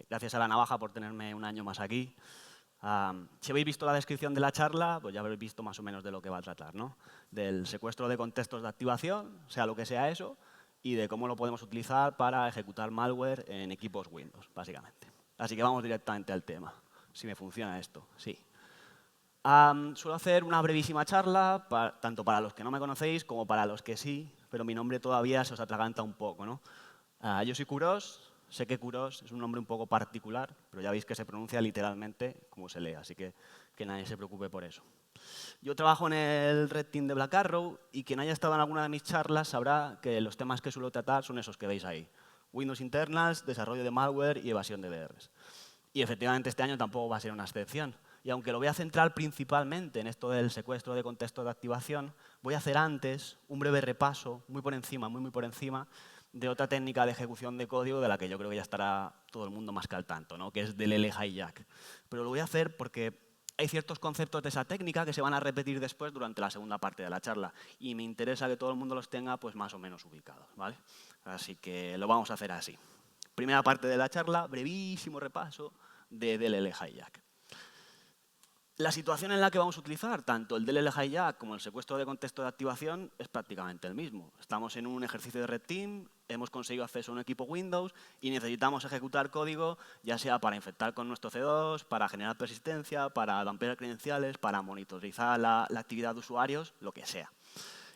Gracias a la navaja por tenerme un año más aquí. Si habéis visto la descripción de la charla, pues ya habréis visto más o menos de lo que va a tratar, ¿no? Del secuestro de contextos de activación, sea lo que sea eso, y de cómo lo podemos utilizar para ejecutar malware en equipos Windows, básicamente. Así que vamos directamente al tema. Si me funciona esto, sí. Suelo hacer una brevísima charla, tanto para los que no me conocéis como para los que sí, pero mi nombre todavía se os atraganta un poco, ¿no? Yo soy Kuros. Sé que Kuros es un nombre un poco particular, pero ya veis que se pronuncia literalmente como se lee, así que nadie se preocupe por eso. Yo trabajo en el Red Team de Black Arrow y quien haya estado en alguna de mis charlas sabrá que los temas que suelo tratar son esos que veis ahí. Windows Internals, desarrollo de malware y evasión de DRs. Y efectivamente este año tampoco va a ser una excepción. Y aunque lo voy a centrar principalmente en esto del secuestro de contexto de activación, voy a hacer antes un breve repaso, muy por encima, muy por encima, de otra técnica de ejecución de código de la que yo creo que ya estará todo el mundo más que al tanto, ¿no? Que es DLL hijack. Pero lo voy a hacer porque hay ciertos conceptos de esa técnica que se van a repetir después durante la segunda parte de la charla y me interesa que todo el mundo los tenga pues, más o menos ubicados, ¿vale? Así que lo vamos a hacer así. Primera parte de la charla, brevísimo repaso de DLL hijack. La situación en la que vamos a utilizar tanto el DLL hijack como el secuestro de contexto de activación es prácticamente el mismo. Estamos en un ejercicio de Red Team, hemos conseguido acceso a un equipo Windows y necesitamos ejecutar código ya sea para infectar con nuestro C2, para generar persistencia, para dumpear credenciales, para monitorizar la actividad de usuarios, lo que sea.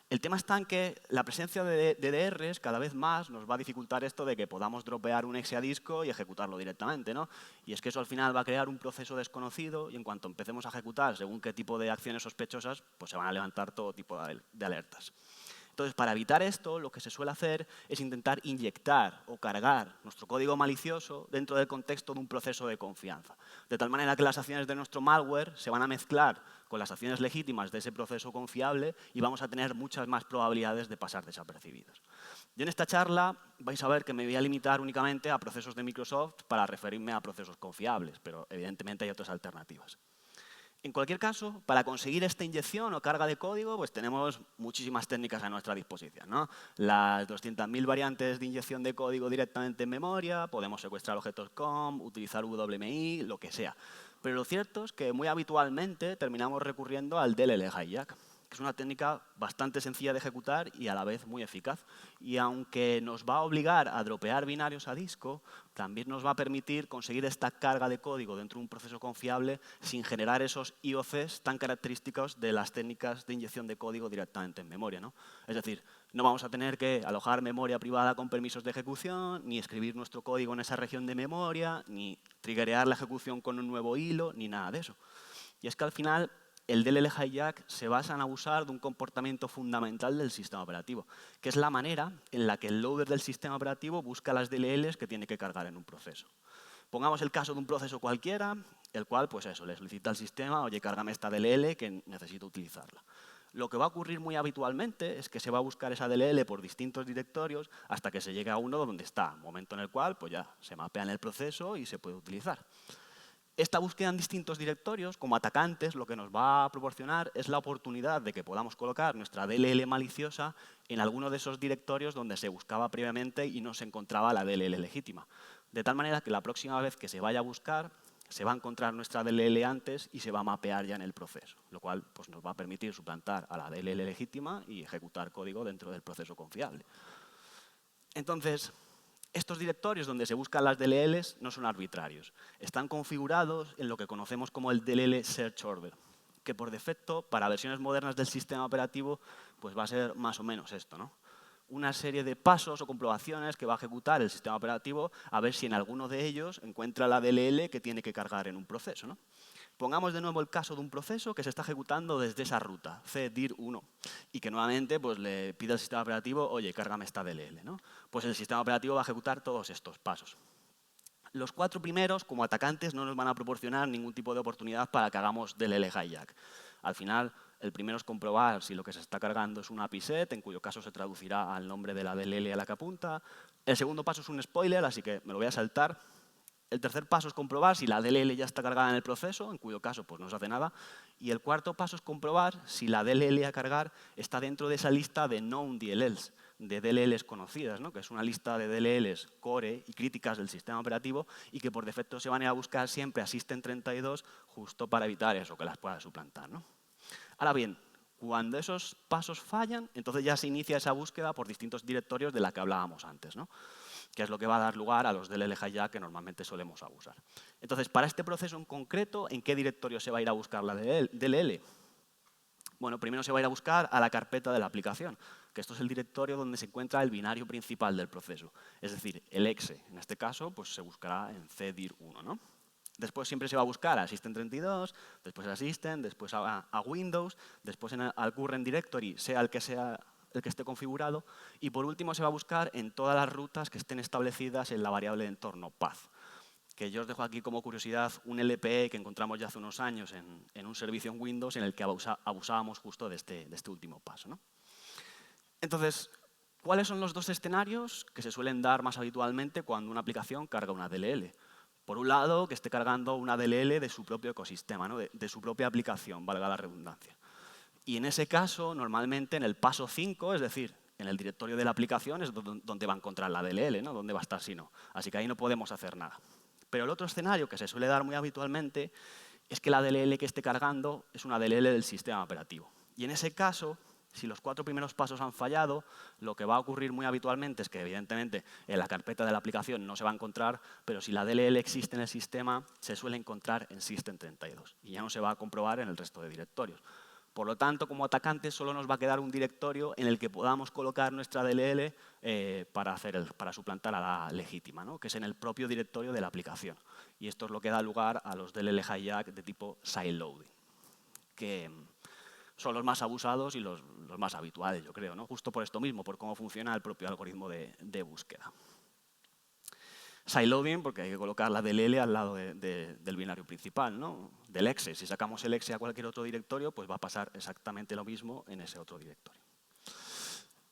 El tema está en que la presencia de DDRs cada vez más nos va a dificultar esto de que podamos dropear un exe a disco y ejecutarlo directamente, ¿no? Y es que eso al final va a crear un proceso desconocido y en cuanto empecemos a ejecutar según qué tipo de acciones sospechosas, pues se van a levantar todo tipo de alertas. Entonces, para evitar esto, lo que se suele hacer es intentar inyectar o cargar nuestro código malicioso dentro del contexto de un proceso de confianza. De tal manera que las acciones de nuestro malware se van a mezclar con las acciones legítimas de ese proceso confiable y vamos a tener muchas más probabilidades de pasar desapercibidos. Yo en esta charla vais a ver que me voy a limitar únicamente a procesos de Microsoft para referirme a procesos confiables, pero evidentemente hay otras alternativas. En cualquier caso, para conseguir esta inyección o carga de código, pues tenemos muchísimas técnicas a nuestra disposición, ¿no? Las 200.000 variantes de inyección de código directamente en memoria, podemos secuestrar objetos COM, utilizar WMI, lo que sea. Pero lo cierto es que muy habitualmente terminamos recurriendo al DLL hijack, que es una técnica bastante sencilla de ejecutar y a la vez muy eficaz. Y aunque nos va a obligar a dropear binarios a disco, también nos va a permitir conseguir esta carga de código dentro de un proceso confiable sin generar esos IOCs tan característicos de las técnicas de inyección de código directamente en memoria, ¿no? Es decir, no vamos a tener que alojar memoria privada con permisos de ejecución, ni escribir nuestro código en esa región de memoria, ni triggerear la ejecución con un nuevo hilo, ni nada de eso. Y es que al final el DLL hijack se basa en abusar de un comportamiento fundamental del sistema operativo, que es la manera en la que el loader del sistema operativo busca las DLLs que tiene que cargar en un proceso. Pongamos el caso de un proceso cualquiera, el cual, pues eso, le solicita al sistema, oye, cárgame esta DLL que necesito utilizarla. Lo que va a ocurrir muy habitualmente es que se va a buscar esa DLL por distintos directorios hasta que se llegue a uno donde está, momento en el cual pues ya se mapea en el proceso y se puede utilizar. Esta búsqueda en distintos directorios, como atacantes, lo que nos va a proporcionar es la oportunidad de que podamos colocar nuestra DLL maliciosa en alguno de esos directorios donde se buscaba previamente y no se encontraba la DLL legítima. De tal manera que la próxima vez que se vaya a buscar, se va a encontrar nuestra DLL antes y se va a mapear ya en el proceso, lo cual pues, nos va a permitir suplantar a la DLL legítima y ejecutar código dentro del proceso confiable. Entonces, estos directorios donde se buscan las DLLs no son arbitrarios. Están configurados en lo que conocemos como el DLL Search Order, que por defecto, para versiones modernas del sistema operativo, pues va a ser más o menos esto, ¿no? Una serie de pasos o comprobaciones que va a ejecutar el sistema operativo a ver si en alguno de ellos encuentra la DLL que tiene que cargar en un proceso, ¿no? Pongamos de nuevo el caso de un proceso que se está ejecutando desde esa ruta, cdir1, y que nuevamente pues, le pide al sistema operativo, oye, cárgame esta DLL, ¿no? Pues el sistema operativo va a ejecutar todos estos pasos. Los 4 primeros, como atacantes, no nos van a proporcionar ningún tipo de oportunidad para que hagamos DLL hijack. Al final, el primero es comprobar si lo que se está cargando es un API set, en cuyo caso se traducirá al nombre de la DLL a la que apunta. El segundo paso es un spoiler, así que me lo voy a saltar. El tercer paso es comprobar si la DLL ya está cargada en el proceso, en cuyo caso pues, no se hace nada. Y el cuarto paso es comprobar si la DLL a cargar está dentro de esa lista de known DLLs, de DLLs conocidas, ¿no? Que es una lista de DLLs core y críticas del sistema operativo y que por defecto se van a ir a buscar siempre a System32 justo para evitar eso, que las pueda suplantar, ¿no? Ahora bien, cuando esos pasos fallan, entonces ya se inicia esa búsqueda por distintos directorios de la que hablábamos antes, ¿no? Que es lo que va a dar lugar a los DLL hijack que normalmente solemos abusar. Entonces, para este proceso en concreto, ¿en qué directorio se va a ir a buscar la DLL? Bueno, primero se va a ir a buscar a la carpeta de la aplicación, que esto es el directorio donde se encuentra el binario principal del proceso. Es decir, el exe, en este caso, pues se buscará en cdir1, ¿no? Después siempre se va a buscar a System32, después a System, después a Windows, después al current directory, sea el que esté configurado, y por último se va a buscar en todas las rutas que estén establecidas en la variable de entorno path. Que yo os dejo aquí como curiosidad un LPE que encontramos ya hace unos años en un servicio en Windows en el que abusábamos justo de este último paso, ¿no? Entonces, ¿cuáles son los dos escenarios que se suelen dar más habitualmente cuando una aplicación carga una DLL? Por un lado, que esté cargando una DLL de su propio ecosistema, ¿no? de su propia aplicación, valga la redundancia. Y en ese caso, normalmente en el paso 5, es decir, en el directorio de la aplicación, es donde va a encontrar la DLL, ¿no? Donde va a estar si no. Así que ahí no podemos hacer nada. Pero el otro escenario que se suele dar muy habitualmente es que la DLL que esté cargando es una DLL del sistema operativo. Y en ese caso, si los 4 primeros pasos han fallado, lo que va a ocurrir muy habitualmente es que, evidentemente, en la carpeta de la aplicación no se va a encontrar, pero si la DLL existe en el sistema, se suele encontrar en System32 y ya no se va a comprobar en el resto de directorios. Por lo tanto, como atacante, solo nos va a quedar un directorio en el que podamos colocar nuestra DLL para suplantar a la legítima, ¿no? Que es en el propio directorio de la aplicación. Y esto es lo que da lugar a los DLL hijack de tipo sideloading, que son los más abusados y los más habituales, yo creo, ¿no? Justo por esto mismo, por cómo funciona el propio algoritmo de búsqueda. Sideloading, porque hay que colocar la DLL al lado del binario principal, ¿no? Del exe. Si sacamos el exe a cualquier otro directorio, pues va a pasar exactamente lo mismo en ese otro directorio.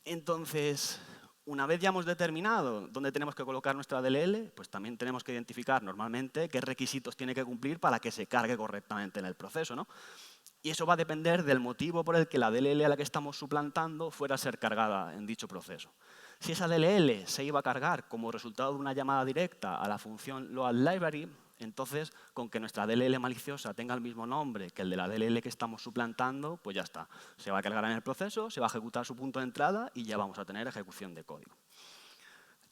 Entonces, una vez ya hemos determinado dónde tenemos que colocar nuestra DLL, pues también tenemos que identificar normalmente qué requisitos tiene que cumplir para que se cargue correctamente en el proceso, ¿no? Y eso va a depender del motivo por el que la DLL a la que estamos suplantando fuera a ser cargada en dicho proceso. Si esa DLL se iba a cargar como resultado de una llamada directa a la función loadLibrary, entonces, con que nuestra DLL maliciosa tenga el mismo nombre que el de la DLL que estamos suplantando, pues ya está. Se va a cargar en el proceso, se va a ejecutar su punto de entrada y ya vamos a tener ejecución de código.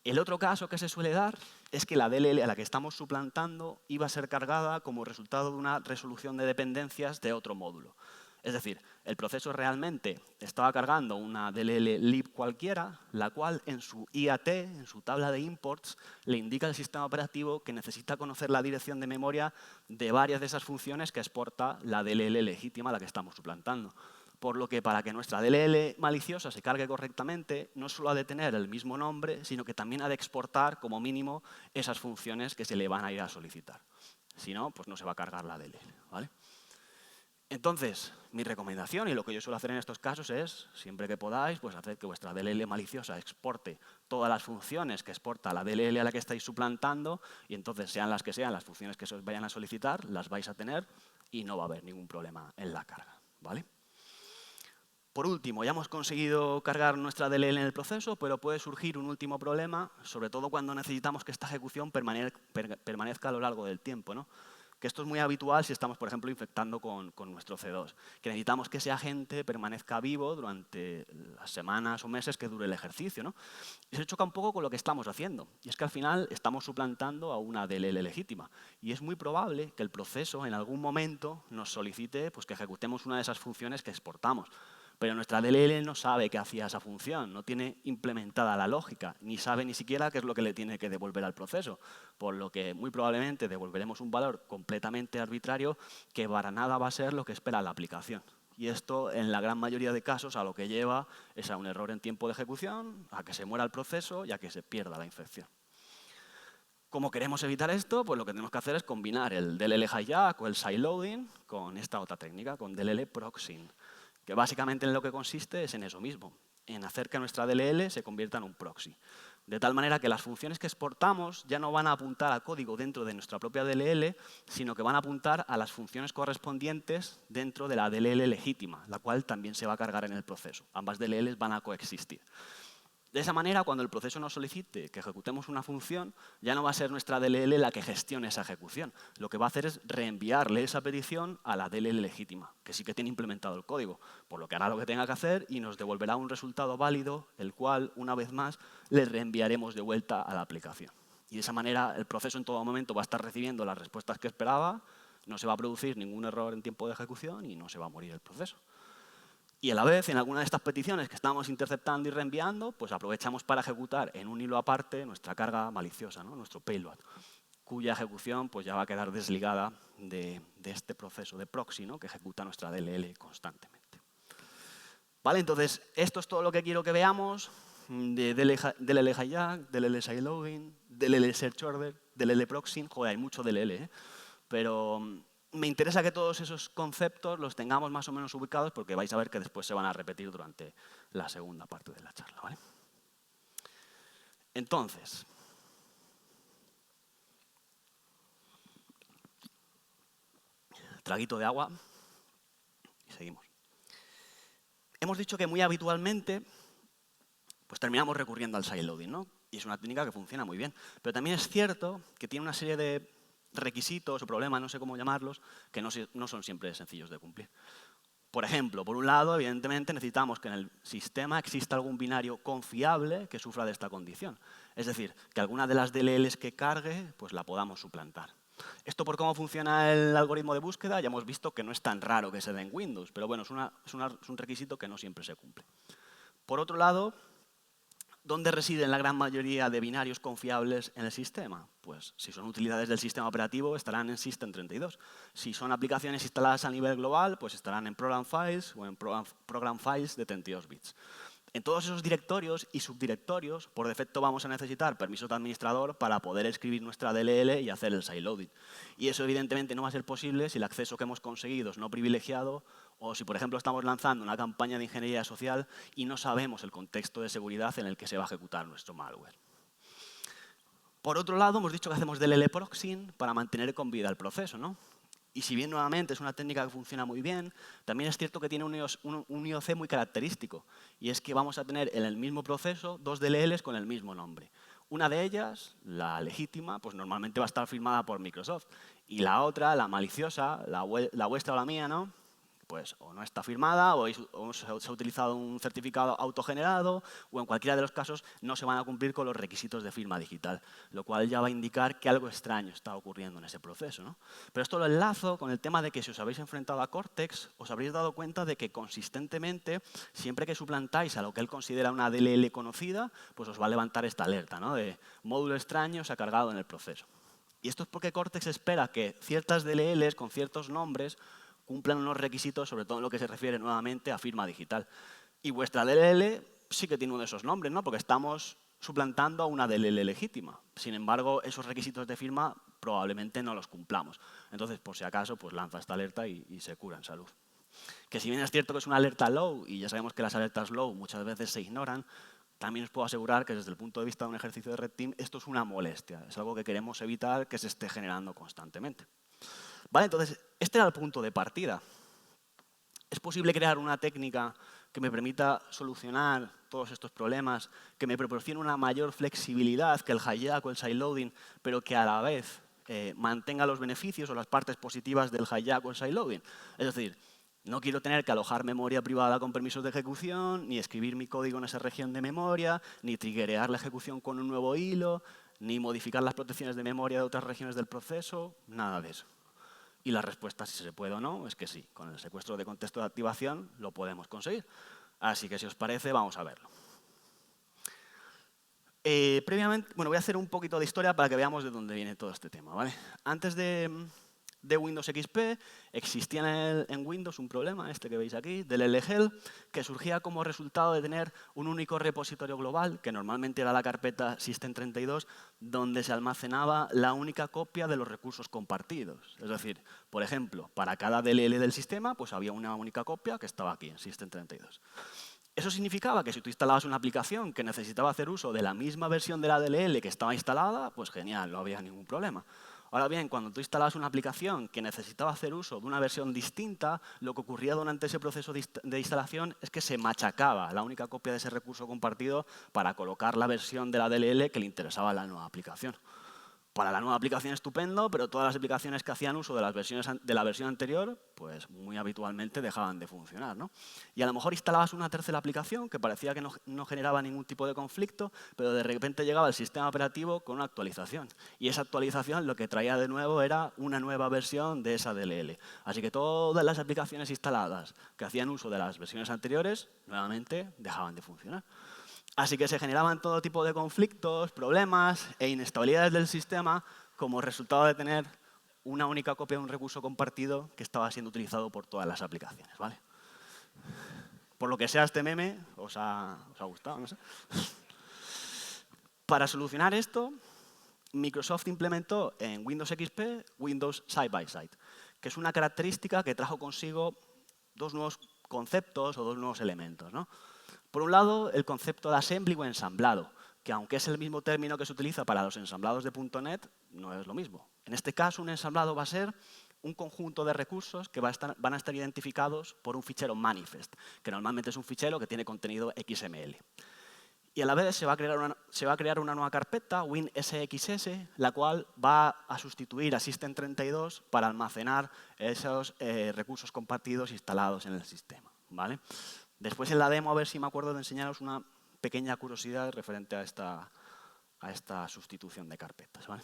El otro caso que se suele dar es que la DLL a la que estamos suplantando iba a ser cargada como resultado de una resolución de dependencias de otro módulo. Es decir, el proceso realmente estaba cargando una DLL lib cualquiera, la cual en su IAT, en su tabla de imports, le indica al sistema operativo que necesita conocer la dirección de memoria de varias de esas funciones que exporta la DLL legítima a la que estamos suplantando. Por lo que para que nuestra DLL maliciosa se cargue correctamente, no solo ha de tener el mismo nombre, sino que también ha de exportar como mínimo esas funciones que se le van a ir a solicitar. Si no, pues no se va a cargar la DLL, ¿vale? Entonces, mi recomendación y lo que yo suelo hacer en estos casos es, siempre que podáis, pues hacer que vuestra DLL maliciosa exporte todas las funciones que exporta la DLL a la que estáis suplantando y entonces, sean las que sean las funciones que se os vayan a solicitar, las vais a tener y no va a haber ningún problema en la carga, ¿vale? Por último, ya hemos conseguido cargar nuestra DLL en el proceso, pero puede surgir un último problema, sobre todo cuando necesitamos que esta ejecución permanezca a lo largo del tiempo, ¿no? Que esto es muy habitual si estamos, por ejemplo, infectando con nuestro C2, que necesitamos que ese agente permanezca vivo durante las semanas o meses que dure el ejercicio, ¿no? Y se choca un poco con lo que estamos haciendo, y es que al final estamos suplantando a una DLL legítima, y es muy probable que el proceso en algún momento nos solicite pues, que ejecutemos una de esas funciones que exportamos. Pero nuestra DLL no sabe qué hacía esa función, no tiene implementada la lógica, ni sabe ni siquiera qué es lo que le tiene que devolver al proceso, por lo que muy probablemente devolveremos un valor completamente arbitrario que para nada va a ser lo que espera la aplicación. Y esto, en la gran mayoría de casos, a lo que lleva es a un error en tiempo de ejecución, a que se muera el proceso y a que se pierda la infección. Como queremos evitar esto, pues lo que tenemos que hacer es combinar el DLL hijack o el sideloading con esta otra técnica, con DLL proxying, que básicamente en lo que consiste es en eso mismo, en hacer que nuestra DLL se convierta en un proxy. De tal manera que las funciones que exportamos ya no van a apuntar a código dentro de nuestra propia DLL, sino que van a apuntar a las funciones correspondientes dentro de la DLL legítima, la cual también se va a cargar en el proceso. Ambas DLLs van a coexistir. De esa manera, cuando el proceso nos solicite que ejecutemos una función, ya no va a ser nuestra DLL la que gestione esa ejecución. Lo que va a hacer es reenviarle esa petición a la DLL legítima, que sí que tiene implementado el código, por lo que hará lo que tenga que hacer y nos devolverá un resultado válido, el cual, una vez más, le reenviaremos de vuelta a la aplicación. Y de esa manera, el proceso en todo momento va a estar recibiendo las respuestas que esperaba, no se va a producir ningún error en tiempo de ejecución y no se va a morir el proceso. Y a la vez, en alguna de estas peticiones que estamos interceptando y reenviando, pues aprovechamos para ejecutar en un hilo aparte nuestra carga maliciosa, ¿no? Nuestro payload, cuya ejecución pues, ya va a quedar desligada de este proceso de proxy, ¿no? Que ejecuta nuestra DLL constantemente. ¿Vale? Entonces, esto es todo lo que quiero que veamos de DLL hijack, DLL sideloading, DLL search order, DLL proxying. Joder, hay mucho DLL, ¿eh? Pero me interesa que todos esos conceptos los tengamos más o menos ubicados porque vais a ver que después se van a repetir durante la segunda parte de la charla, ¿vale? Entonces, traguito de agua y seguimos. Hemos dicho que muy habitualmente pues terminamos recurriendo al sideloading, ¿no? Y es una técnica que funciona muy bien. Pero también es cierto que tiene una serie de requisitos o problemas, no sé cómo llamarlos, que no son siempre sencillos de cumplir. Por ejemplo, por un lado, evidentemente necesitamos que en el sistema exista algún binario confiable que sufra de esta condición. Es decir, que alguna de las DLLs que cargue, pues la podamos suplantar. Esto por cómo funciona el algoritmo de búsqueda, ya hemos visto que no es tan raro que se dé en Windows, pero bueno, es un requisito que no siempre se cumple. Por otro lado, ¿dónde residen la gran mayoría de binarios confiables en el sistema? Pues si son utilidades del sistema operativo, estarán en System32. Si son aplicaciones instaladas a nivel global, pues estarán en Program Files o en Program Files de 32 bits. En todos esos directorios y subdirectorios, por defecto vamos a necesitar permisos de administrador para poder escribir nuestra DLL y hacer el sideloading. Y eso evidentemente no va a ser posible si el acceso que hemos conseguido es no privilegiado o si, por ejemplo, estamos lanzando una campaña de ingeniería social y no sabemos el contexto de seguridad en el que se va a ejecutar nuestro malware. Por otro lado, hemos dicho que hacemos DLL proxying para mantener con vida el proceso, ¿no? Y si bien nuevamente es una técnica que funciona muy bien, también es cierto que tiene un IOC muy característico. Y es que vamos a tener en el mismo proceso dos DLLs con el mismo nombre. Una de ellas, la legítima, pues normalmente va a estar firmada por Microsoft. Y la otra, la maliciosa, la vuestra o la mía, ¿no? Pues o no está firmada, o se ha utilizado un certificado autogenerado, o en cualquiera de los casos no se van a cumplir con los requisitos de firma digital, lo cual ya va a indicar que algo extraño está ocurriendo en ese proceso, ¿no? Pero esto lo enlazo con el tema de que si os habéis enfrentado a Cortex, os habréis dado cuenta de que consistentemente, siempre que suplantáis a lo que él considera una DLL conocida, pues os va a levantar esta alerta, ¿no? De módulo extraño se ha cargado en el proceso. Y esto es porque Cortex espera que ciertas DLLs con ciertos nombres cumplan unos requisitos, sobre todo en lo que se refiere nuevamente a firma digital. Y vuestra DLL sí que tiene uno de esos nombres, ¿no? Porque estamos suplantando a una DLL legítima. Sin embargo, esos requisitos de firma probablemente no los cumplamos. Entonces, por si acaso, pues lanza esta alerta y se cura en salud. Que si bien es cierto que es una alerta low, y ya sabemos que las alertas low muchas veces se ignoran, también os puedo asegurar que desde el punto de vista de un ejercicio de Red Team, esto es una molestia. Es algo que queremos evitar que se esté generando constantemente. ¿Vale? Entonces, este era el punto de partida. ¿Es posible crear una técnica que me permita solucionar todos estos problemas, que me proporcione una mayor flexibilidad que el hijack o el sideloading, pero que a la vez mantenga los beneficios o las partes positivas del hijack o el sideloading? Es decir, no quiero tener que alojar memoria privada con permisos de ejecución, ni escribir mi código en esa región de memoria, ni triggerear la ejecución con un nuevo hilo, ni modificar las protecciones de memoria de otras regiones del proceso, nada de eso. Y la respuesta, si se puede o no, es que sí. Con el secuestro de contexto de activación lo podemos conseguir. Así que si os parece, vamos a verlo. Previamente, bueno, voy a hacer un poquito de historia para que veamos de dónde viene todo este tema, ¿vale? Antes de Windows XP, existía en Windows un problema, este que veis aquí, del LGL, que surgía como resultado de tener un único repositorio global, que normalmente era la carpeta System32, donde se almacenaba la única copia de los recursos compartidos. Es decir, por ejemplo, para cada DLL del sistema, pues había una única copia que estaba aquí, en System32. Eso significaba que si tú instalabas una aplicación que necesitaba hacer uso de la misma versión de la DLL que estaba instalada, pues genial, no había ningún problema. Ahora bien, cuando tú instalabas una aplicación que necesitaba hacer uso de una versión distinta, lo que ocurría durante ese proceso de instalación es que se machacaba la única copia de ese recurso compartido para colocar la versión de la DLL que le interesaba a la nueva aplicación. Para la nueva aplicación estupendo, pero todas las aplicaciones que hacían uso de la versión anterior, pues muy habitualmente dejaban de funcionar, ¿no? Y a lo mejor instalabas una tercera aplicación que parecía que no generaba ningún tipo de conflicto, pero de repente llegaba el sistema operativo con una actualización. Y esa actualización lo que traía de nuevo era una nueva versión de esa DLL. Así que todas las aplicaciones instaladas que hacían uso de las versiones anteriores, nuevamente dejaban de funcionar. Así que se generaban todo tipo de conflictos, problemas e inestabilidades del sistema como resultado de tener una única copia de un recurso compartido que estaba siendo utilizado por todas las aplicaciones, ¿vale? Por lo que sea, este meme os ha gustado, no sé. Para solucionar esto, Microsoft implementó en Windows XP Windows Side by Side, que es una característica que trajo consigo dos nuevos conceptos o dos nuevos elementos, ¿no? Por un lado, el concepto de assembly o ensamblado, que aunque es el mismo término que se utiliza para los ensamblados de .NET, no es lo mismo. En este caso, un ensamblado va a ser un conjunto de recursos que van a estar identificados por un fichero manifest, que normalmente es un fichero que tiene contenido XML. Y a la vez se va a crear una nueva carpeta, WinSXS, la cual va a sustituir a System32 para almacenar esos recursos compartidos instalados en el sistema, ¿vale? Después en la demo, a ver si me acuerdo de enseñaros una pequeña curiosidad referente a esta sustitución de carpetas, ¿vale?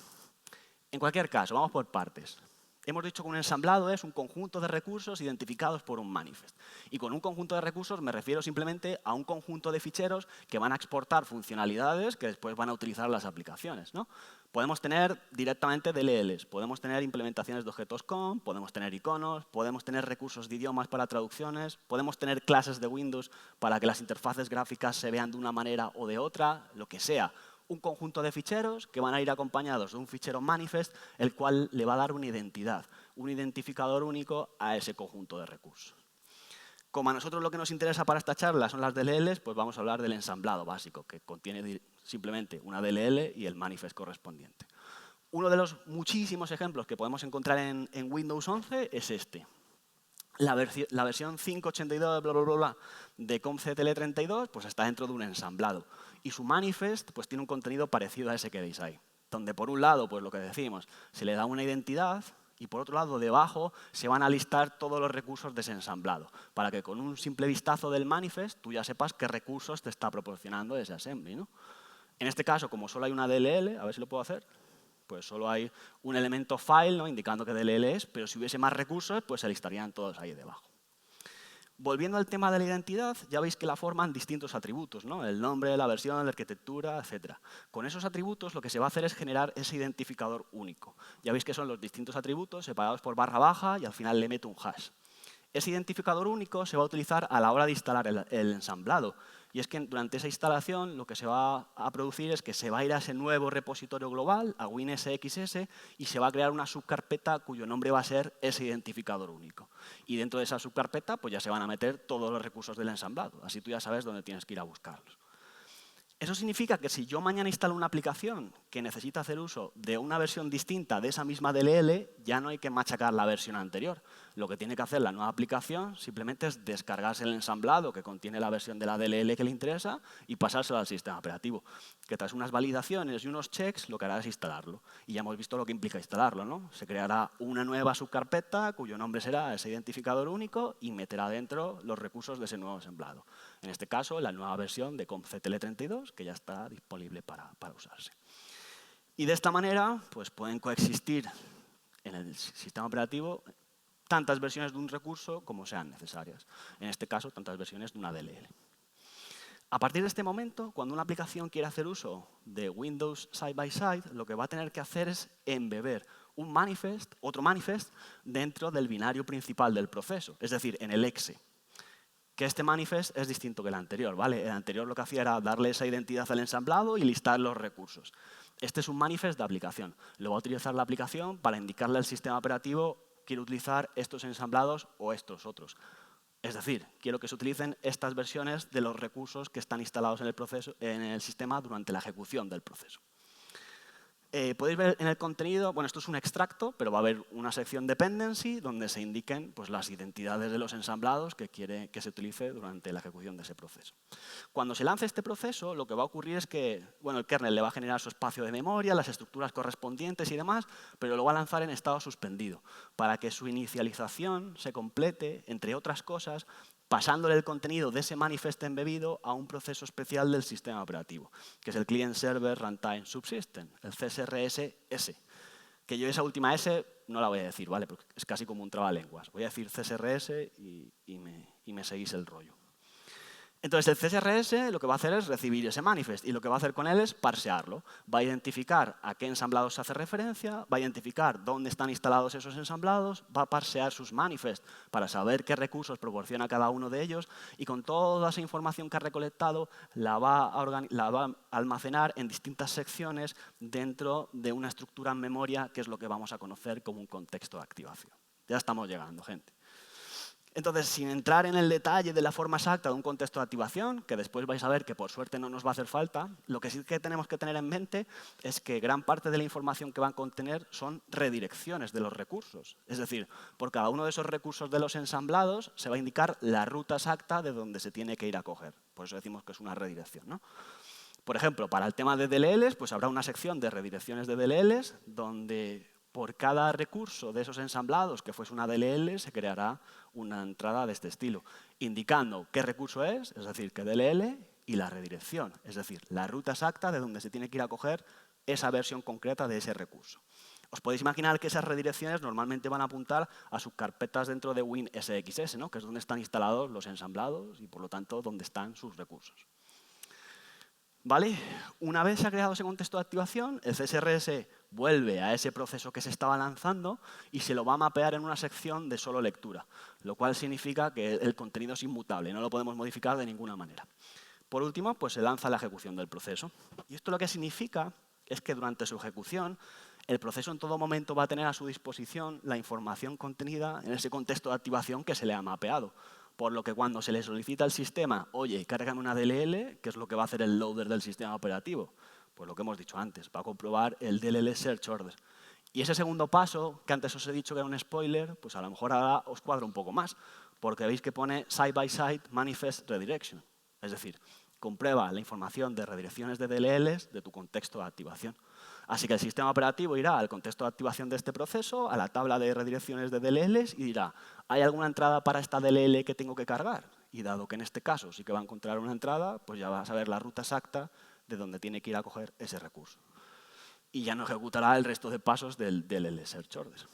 En cualquier caso, vamos por partes. Hemos dicho que un ensamblado es un conjunto de recursos identificados por un manifest. Y con un conjunto de recursos me refiero simplemente a un conjunto de ficheros que van a exportar funcionalidades que después van a utilizar las aplicaciones, ¿no? Podemos tener directamente DLLs, podemos tener implementaciones de objetos COM, podemos tener iconos, podemos tener recursos de idiomas para traducciones, podemos tener clases de Windows para que las interfaces gráficas se vean de una manera o de otra, lo que sea. Un conjunto de ficheros que van a ir acompañados de un fichero manifest, el cual le va a dar una identidad, un identificador único a ese conjunto de recursos. Como a nosotros lo que nos interesa para esta charla son las DLLs, pues vamos a hablar del ensamblado básico, que contiene simplemente una DLL y el manifest correspondiente. Uno de los muchísimos ejemplos que podemos encontrar en Windows 11 es este. La versión 5.82 bla, bla, bla, bla, de COM-CTL32 pues está dentro de un ensamblado. Y su manifest pues tiene un contenido parecido a ese que veis ahí. Donde por un lado, pues lo que decimos, se le da una identidad y por otro lado, debajo, se van a listar todos los recursos de ese ensamblado. Para que con un simple vistazo del manifest tú ya sepas qué recursos te está proporcionando ese assembly, ¿no? En este caso, como solo hay una DLL, a ver si lo puedo hacer, pues solo hay un elemento file, ¿no? Indicando que DLL es, pero si hubiese más recursos, pues se listarían todos ahí debajo. Volviendo al tema de la identidad, ya veis que la forman distintos atributos, ¿no? El nombre, la versión, la arquitectura, etc. Con esos atributos lo que se va a hacer es generar ese identificador único. Ya veis que son los distintos atributos separados por barra baja y al final le meto un hash. Ese identificador único se va a utilizar a la hora de instalar el ensamblado. Y es que durante esa instalación lo que se va a producir es que se va a ir a ese nuevo repositorio global, a WinSXS, y se va a crear una subcarpeta cuyo nombre va a ser ese identificador único. Y dentro de esa subcarpeta pues ya se van a meter todos los recursos del ensamblado. Así tú ya sabes dónde tienes que ir a buscarlos. Eso significa que si yo mañana instalo una aplicación que necesita hacer uso de una versión distinta de esa misma DLL, ya no hay que machacar la versión anterior. Lo que tiene que hacer la nueva aplicación simplemente es descargarse el ensamblado que contiene la versión de la DLL que le interesa y pasárselo al sistema operativo. Que tras unas validaciones y unos checks, lo que hará es instalarlo. Y ya hemos visto lo que implica instalarlo, ¿no? Se creará una nueva subcarpeta cuyo nombre será ese identificador único y meterá dentro los recursos de ese nuevo ensamblado. En este caso, la nueva versión de COM-CTL32, que ya está disponible para usarse. Y de esta manera, pues pueden coexistir en el sistema operativo tantas versiones de un recurso como sean necesarias. En este caso, tantas versiones de una DLL. A partir de este momento, cuando una aplicación quiere hacer uso de Windows Side by Side, lo que va a tener que hacer es embeber un manifest, otro manifest, dentro del binario principal del proceso, es decir, en el exe. Que este manifest es distinto que el anterior, ¿vale? El anterior lo que hacía era darle esa identidad al ensamblado y listar los recursos. Este es un manifest de aplicación. Lo va a utilizar la aplicación para indicarle al sistema operativo quiero utilizar estos ensamblados o estos otros. Es decir, quiero que se utilicen estas versiones de los recursos que están instalados en el sistema durante la ejecución del proceso. Podéis ver en el contenido, bueno, esto es un extracto, pero va a haber una sección dependency donde se indiquen pues, las identidades de los ensamblados que quiere que se utilice durante la ejecución de ese proceso. Cuando se lance este proceso, lo que va a ocurrir es que bueno, el kernel le va a generar su espacio de memoria, las estructuras correspondientes y demás, pero lo va a lanzar en estado suspendido para que su inicialización se complete, entre otras cosas, pasándole el contenido de ese manifest embebido a un proceso especial del sistema operativo, que es el Client Server Runtime Subsystem, el CSRS-S. Que yo esa última S no la voy a decir, ¿vale? Porque es casi como un trabalenguas. Voy a decir CSRS y me seguís el rollo. Entonces, el CSRS lo que va a hacer es recibir ese manifest y lo que va a hacer con él es parsearlo. Va a identificar a qué ensamblados se hace referencia, va a identificar dónde están instalados esos ensamblados, va a parsear sus manifests para saber qué recursos proporciona cada uno de ellos y con toda esa información que ha recolectado la va a almacenar en distintas secciones dentro de una estructura en memoria que es lo que vamos a conocer como un contexto de activación. Ya estamos llegando, gente. Entonces, sin entrar en el detalle de la forma exacta de un contexto de activación, que después vais a ver que por suerte no nos va a hacer falta, lo que sí que tenemos que tener en mente es que gran parte de la información que van a contener son redirecciones de los recursos. Es decir, por cada uno de esos recursos de los ensamblados se va a indicar la ruta exacta de donde se tiene que ir a coger. Por eso decimos que es una redirección, ¿no? Por ejemplo, para el tema de DLLs, pues habrá una sección de redirecciones de DLLs donde por cada recurso de esos ensamblados que fuese una DLL se creará una entrada de este estilo, indicando qué recurso es decir, qué DLL, y la redirección, es decir, la ruta exacta de donde se tiene que ir a coger esa versión concreta de ese recurso. Os podéis imaginar que esas redirecciones normalmente van a apuntar a subcarpetas dentro de WinSXS, ¿no? Que es donde están instalados los ensamblados y, por lo tanto, donde están sus recursos. ¿Vale? Una vez se ha creado ese contexto de activación, el CSRS vuelve a ese proceso que se estaba lanzando y se lo va a mapear en una sección de solo lectura, lo cual significa que el contenido es inmutable, no lo podemos modificar de ninguna manera. Por último, pues se lanza la ejecución del proceso. Y esto lo que significa es que durante su ejecución, el proceso en todo momento va a tener a su disposición la información contenida en ese contexto de activación que se le ha mapeado. Por lo que cuando se le solicita al sistema, oye, cárgame una DLL, ¿qué es lo que va a hacer el loader del sistema operativo? Pues lo que hemos dicho antes, va a comprobar el DLL Search Order. Y ese segundo paso, que antes os he dicho que era un spoiler, pues a lo mejor ahora os cuadra un poco más, porque veis que pone Side by Side Manifest Redirection. Es decir, comprueba la información de redirecciones de DLLs de tu contexto de activación. Así que el sistema operativo irá al contexto de activación de este proceso, a la tabla de redirecciones de DLLs y dirá, ¿hay alguna entrada para esta DLL que tengo que cargar? Y dado que en este caso sí que va a encontrar una entrada, pues ya va a saber la ruta exacta de donde tiene que ir a coger ese recurso. Y ya no ejecutará el resto de pasos del DLL Search Order.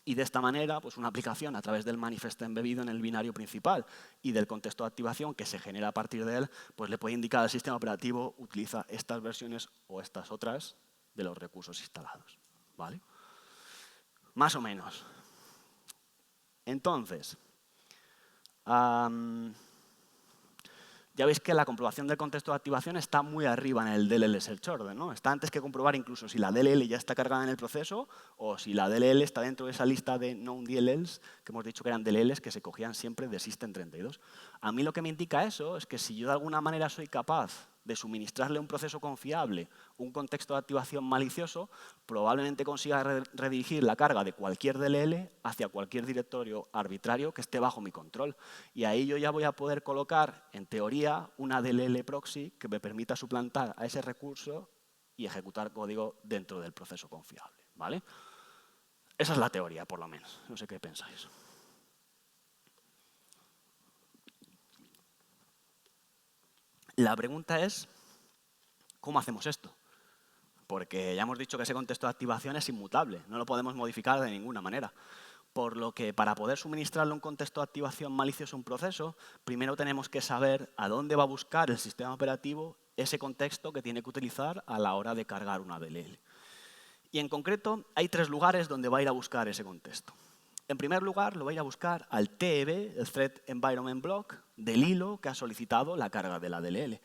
Y de esta manera, pues una aplicación a través del manifest embebido en el binario principal y del contexto de activación que se genera a partir de él, pues le puede indicar al sistema operativo utiliza estas versiones o estas otras de los recursos instalados. ¿Vale? Más o menos. Entonces, ya veis que la comprobación del contexto de activación está muy arriba en el DLL Search Order, ¿no? Está antes que comprobar incluso si la DLL ya está cargada en el proceso o si la DLL está dentro de esa lista de known DLLs que hemos dicho que eran DLLs que se cogían siempre de System32. A mí lo que me indica eso es que si yo de alguna manera soy capaz de suministrarle un proceso confiable, un contexto de activación malicioso, probablemente consiga redirigir la carga de cualquier DLL hacia cualquier directorio arbitrario que esté bajo mi control. Y ahí yo ya voy a poder colocar, en teoría, una DLL proxy que me permita suplantar a ese recurso y ejecutar código dentro del proceso confiable. ¿Vale? Esa es la teoría, por lo menos. No sé qué pensáis. La pregunta es, ¿cómo hacemos esto? Porque ya hemos dicho que ese contexto de activación es inmutable, no lo podemos modificar de ninguna manera. Por lo que para poder suministrarle un contexto de activación malicioso a un proceso, primero tenemos que saber a dónde va a buscar el sistema operativo ese contexto que tiene que utilizar a la hora de cargar una DLL. Y en concreto, hay 3 lugares donde va a ir a buscar ese contexto. En primer lugar, lo va a ir a buscar al TEB, el Thread Environment Block, del hilo que ha solicitado la carga de la DLL.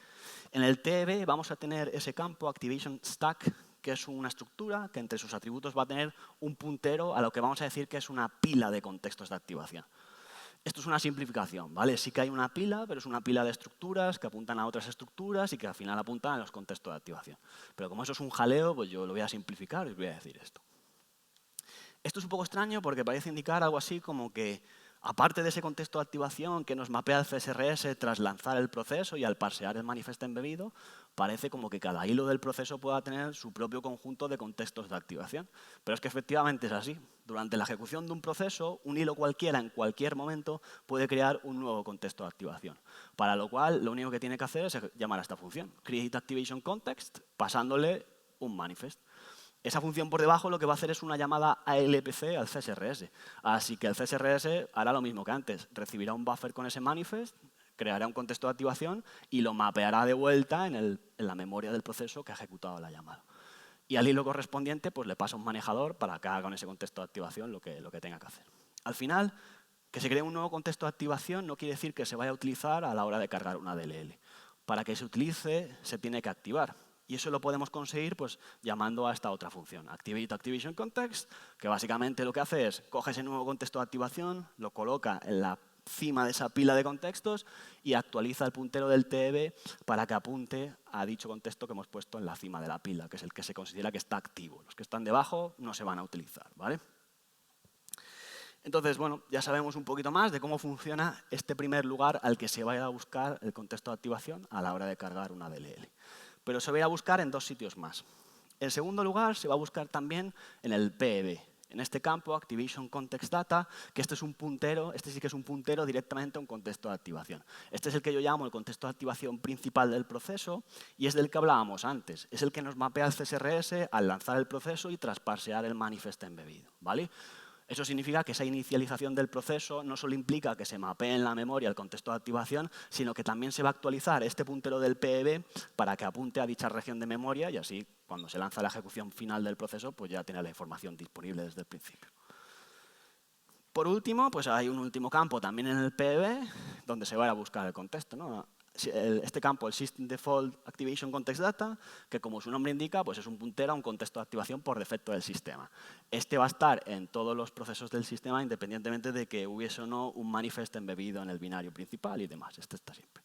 En el TEB vamos a tener ese campo Activation Stack, que es una estructura que entre sus atributos va a tener un puntero a lo que vamos a decir que es una pila de contextos de activación. Esto es una simplificación, ¿vale? Sí que hay una pila, pero es una pila de estructuras que apuntan a otras estructuras y que al final apuntan a los contextos de activación. Pero como eso es un jaleo, pues yo lo voy a simplificar y os voy a decir esto. Esto es un poco extraño porque parece indicar algo así como que, aparte de ese contexto de activación que nos mapea el CSRS tras lanzar el proceso y al parsear el manifiesto embebido, parece como que cada hilo del proceso pueda tener su propio conjunto de contextos de activación. Pero es que efectivamente es así. Durante la ejecución de un proceso, un hilo cualquiera en cualquier momento puede crear un nuevo contexto de activación. Para lo cual, lo único que tiene que hacer es llamar a esta función, createActivationContext, pasándole un manifest. Esa función por debajo lo que va a hacer es una llamada ALPC al CSRS. Así que el CSRS hará lo mismo que antes. Recibirá un buffer con ese manifest, creará un contexto de activación y lo mapeará de vuelta en la memoria del proceso que ha ejecutado la llamada. Y al hilo correspondiente pues, le pasa un manejador para que haga con ese contexto de activación lo que tenga que hacer. Al final, que se cree un nuevo contexto de activación no quiere decir que se vaya a utilizar a la hora de cargar una DLL. Para que se utilice, se tiene que activar. Y eso lo podemos conseguir pues, llamando a esta otra función, activateActivationContext, que básicamente lo que hace es coge ese nuevo contexto de activación, lo coloca en la cima de esa pila de contextos y actualiza el puntero del TEB para que apunte a dicho contexto que hemos puesto en la cima de la pila, que es el que se considera que está activo. Los que están debajo no se van a utilizar, ¿vale? Entonces, bueno, ya sabemos un poquito más de cómo funciona este primer lugar al que se va a ir a buscar el contexto de activación a la hora de cargar una DLL. Pero se va a ir a buscar en dos sitios más. En segundo lugar, se va a buscar también en el PEB. En este campo, Activation Context Data, que este es un puntero, este sí que es un puntero directamente a un contexto de activación. Este es el que yo llamo el contexto de activación principal del proceso y es del que hablábamos antes. Es el que nos mapea el CSRS al lanzar el proceso y tras parsear el manifest embebido, ¿vale? Eso significa que esa inicialización del proceso no solo implica que se mapee en la memoria el contexto de activación, sino que también se va a actualizar este puntero del PEB para que apunte a dicha región de memoria y así, cuando se lanza la ejecución final del proceso, pues ya tiene la información disponible desde el principio. Por último, pues hay un último campo también en el PEB donde se va a buscar el contexto, ¿no? Este campo, el System Default Activation Context Data, que como su nombre indica, pues es un puntero a un contexto de activación por defecto del sistema. Este va a estar en todos los procesos del sistema, independientemente de que hubiese o no un manifest embebido en el binario principal y demás. Este está siempre.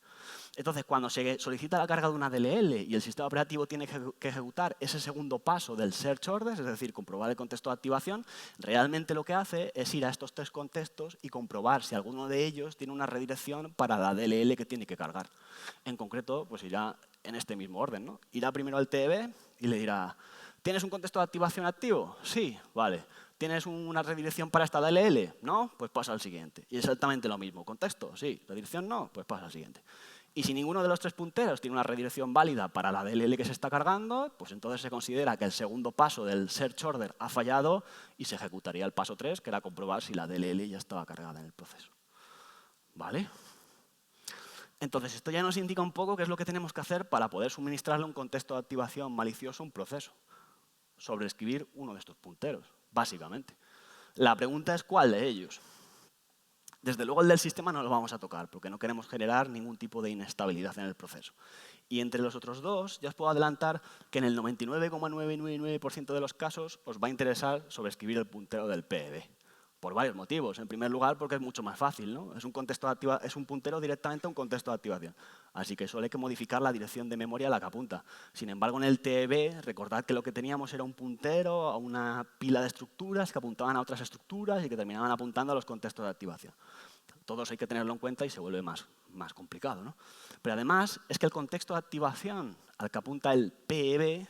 Entonces, cuando se solicita la carga de una DLL y el sistema operativo tiene que ejecutar ese segundo paso del search order, es decir, comprobar el contexto de activación, realmente lo que hace es ir a estos tres contextos y comprobar si alguno de ellos tiene una redirección para la DLL que tiene que cargar. En concreto, pues irá en este mismo orden, ¿no? Irá primero al TEB y le dirá, ¿tienes un contexto de activación activo? Sí, vale. ¿Tienes una redirección para esta DLL? No, pues pasa al siguiente. Y exactamente lo mismo. ¿Contexto? Sí. ¿Redirección? No, pues pasa al siguiente. Y si ninguno de los tres punteros tiene una redirección válida para la DLL que se está cargando, pues entonces se considera que el segundo paso del search order ha fallado y se ejecutaría el paso 3, que era comprobar si la DLL ya estaba cargada en el proceso. ¿Vale? Entonces, esto ya nos indica un poco qué es lo que tenemos que hacer para poder suministrarle un contexto de activación malicioso a un proceso. Sobreescribir uno de estos punteros, básicamente. La pregunta es ¿cuál de ellos? Desde luego el del sistema no lo vamos a tocar, porque no queremos generar ningún tipo de inestabilidad en el proceso. Y entre los otros dos, ya os puedo adelantar que en el 99,999% de los casos os va a interesar sobreescribir el puntero del PEB. Por varios motivos. En primer lugar, porque es mucho más fácil, ¿no? Es un puntero directamente a un contexto de activación. Así que solo hay que modificar la dirección de memoria a la que apunta. Sin embargo, en el TEB, recordad que lo que teníamos era un puntero a una pila de estructuras que apuntaban a otras estructuras y que terminaban apuntando a los contextos de activación. Todo eso hay que tenerlo en cuenta y se vuelve más complicado, ¿no? Pero además, es que el contexto de activación al que apunta el PEB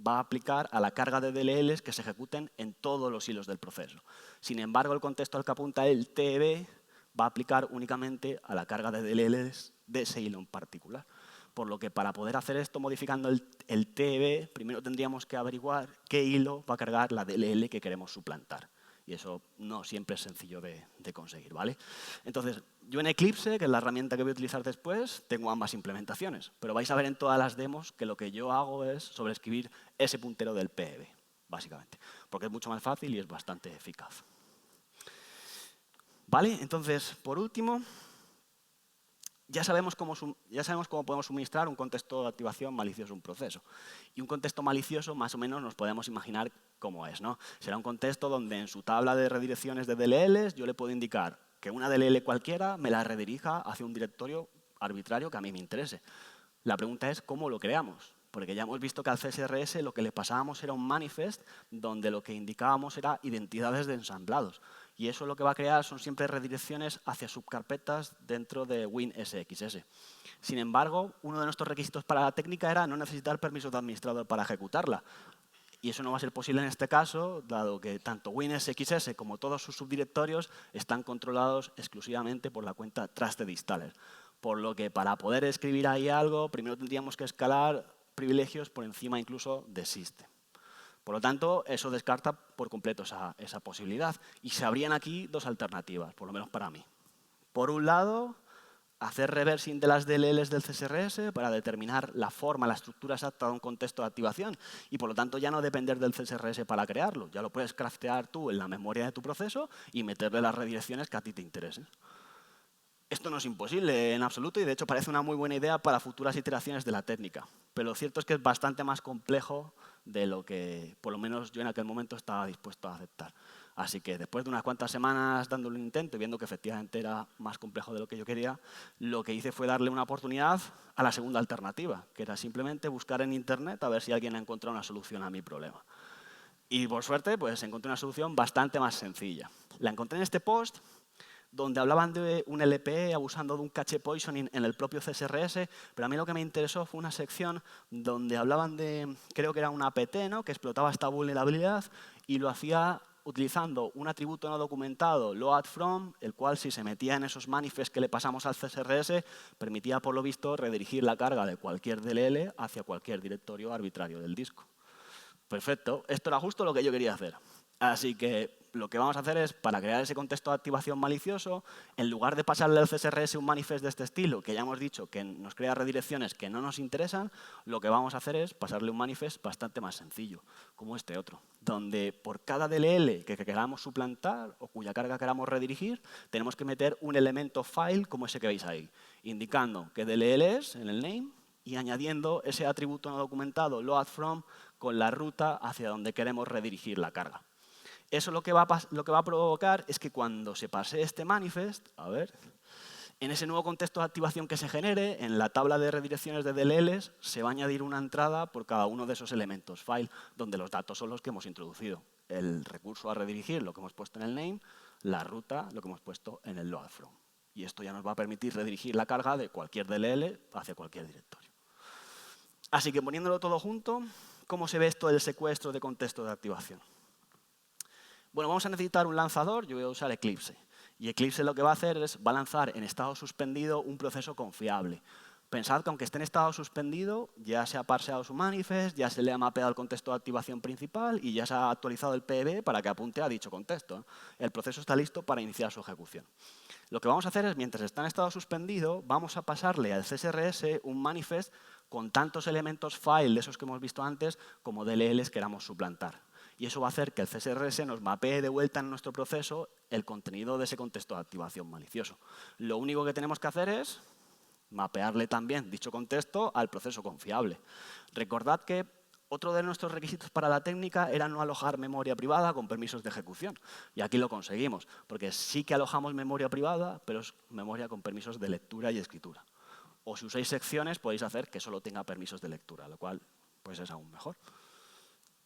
va a aplicar a la carga de DLLs que se ejecuten en todos los hilos del proceso. Sin embargo, el contexto al que apunta el TEB va a aplicar únicamente a la carga de DLLs de ese hilo en particular. Por lo que para poder hacer esto modificando el TEB, primero tendríamos que averiguar qué hilo va a cargar la DLL que queremos suplantar. Y eso no siempre es sencillo de conseguir, ¿vale? Entonces, yo en Eclipse, que es la herramienta que voy a utilizar después, tengo ambas implementaciones. Pero vais a ver en todas las demos que lo que yo hago es sobreescribir ese puntero del PEB, básicamente. Porque es mucho más fácil y es bastante eficaz. ¿Vale? Entonces, por último, ya sabemos cómo podemos suministrar un contexto de activación malicioso a un proceso. Y un contexto malicioso, más o menos, nos podemos imaginar cómo es, ¿no? Será un contexto donde en su tabla de redirecciones de DLLs yo le puedo indicar que una DLL cualquiera me la redirija hacia un directorio arbitrario que a mí me interese. La pregunta es cómo lo creamos, porque ya hemos visto que al CSRS lo que le pasábamos era un manifest donde lo que indicábamos era identidades de ensamblados. Y eso lo que va a crear son siempre redirecciones hacia subcarpetas dentro de WinSXS. Sin embargo, uno de nuestros requisitos para la técnica era no necesitar permisos de administrador para ejecutarla. Y eso no va a ser posible en este caso, dado que tanto WinSXS como todos sus subdirectorios están controlados exclusivamente por la cuenta Trusted Installer. Por lo que para poder escribir ahí algo, primero tendríamos que escalar privilegios por encima incluso de System. Por lo tanto, eso descarta por completo esa posibilidad. Y se abrían aquí dos alternativas, por lo menos para mí. Por un lado, hacer reversing de las DLLs del CSRS para determinar la forma, la estructura exacta de un contexto de activación y, por lo tanto, ya no depender del CSRS para crearlo. Ya lo puedes craftear tú en la memoria de tu proceso y meterle las redirecciones que a ti te interesen. Esto no es imposible en absoluto y, de hecho, parece una muy buena idea para futuras iteraciones de la técnica. Pero lo cierto es que es bastante más complejo de lo que, por lo menos, yo en aquel momento estaba dispuesto a aceptar. Así que después de unas cuantas semanas dándole un intento y viendo que efectivamente era más complejo de lo que yo quería, lo que hice fue darle una oportunidad a la segunda alternativa, que era simplemente buscar en Internet a ver si alguien ha encontrado una solución a mi problema. Y por suerte, pues encontré una solución bastante más sencilla. La encontré en este post donde hablaban de un LPE abusando de un cache poisoning en el propio CSRS, pero a mí lo que me interesó fue una sección donde hablaban de, creo que era una APT, ¿no?, que explotaba esta vulnerabilidad y lo hacía utilizando un atributo no documentado, loadFrom, el cual si se metía en esos manifests que le pasamos al CSRS, permitía, por lo visto, redirigir la carga de cualquier DLL hacia cualquier directorio arbitrario del disco. Perfecto, esto era justo lo que yo quería hacer. Así que lo que vamos a hacer es, para crear ese contexto de activación malicioso, en lugar de pasarle al CSRS un manifest de este estilo, que ya hemos dicho que nos crea redirecciones que no nos interesan, lo que vamos a hacer es pasarle un manifest bastante más sencillo, como este otro, donde por cada DLL que queramos suplantar o cuya carga queramos redirigir, tenemos que meter un elemento file como ese que veis ahí, indicando qué DLL es en el name y añadiendo ese atributo no documentado, loadFrom, con la ruta hacia donde queremos redirigir la carga. Eso lo que va a provocar es que cuando se pase este manifest, a ver, en ese nuevo contexto de activación que se genere, en la tabla de redirecciones de DLLs, se va a añadir una entrada por cada uno de esos elementos file, donde los datos son los que hemos introducido. El recurso a redirigir, lo que hemos puesto en el name, la ruta, lo que hemos puesto en el loadFrom. Y esto ya nos va a permitir redirigir la carga de cualquier DLL hacia cualquier directorio. Así que poniéndolo todo junto, ¿cómo se ve esto del secuestro de contexto de activación? Bueno, vamos a necesitar un lanzador, yo voy a usar Eclipse. Y Eclipse lo que va a hacer es, va a lanzar en estado suspendido un proceso confiable. Pensad que aunque esté en estado suspendido, ya se ha parseado su manifest, ya se le ha mapeado el contexto de activación principal y ya se ha actualizado el PEB para que apunte a dicho contexto. El proceso está listo para iniciar su ejecución. Lo que vamos a hacer es, mientras está en estado suspendido, vamos a pasarle al CSRS un manifest con tantos elementos file de esos que hemos visto antes como DLLs queramos suplantar. Y eso va a hacer que el CSRS nos mapee de vuelta en nuestro proceso el contenido de ese contexto de activación malicioso. Lo único que tenemos que hacer es mapearle también dicho contexto al proceso confiable. Recordad que otro de nuestros requisitos para la técnica era no alojar memoria privada con permisos de ejecución. Y aquí lo conseguimos, porque sí que alojamos memoria privada, pero es memoria con permisos de lectura y escritura. O si usáis secciones, podéis hacer que solo tenga permisos de lectura, lo cual pues es aún mejor.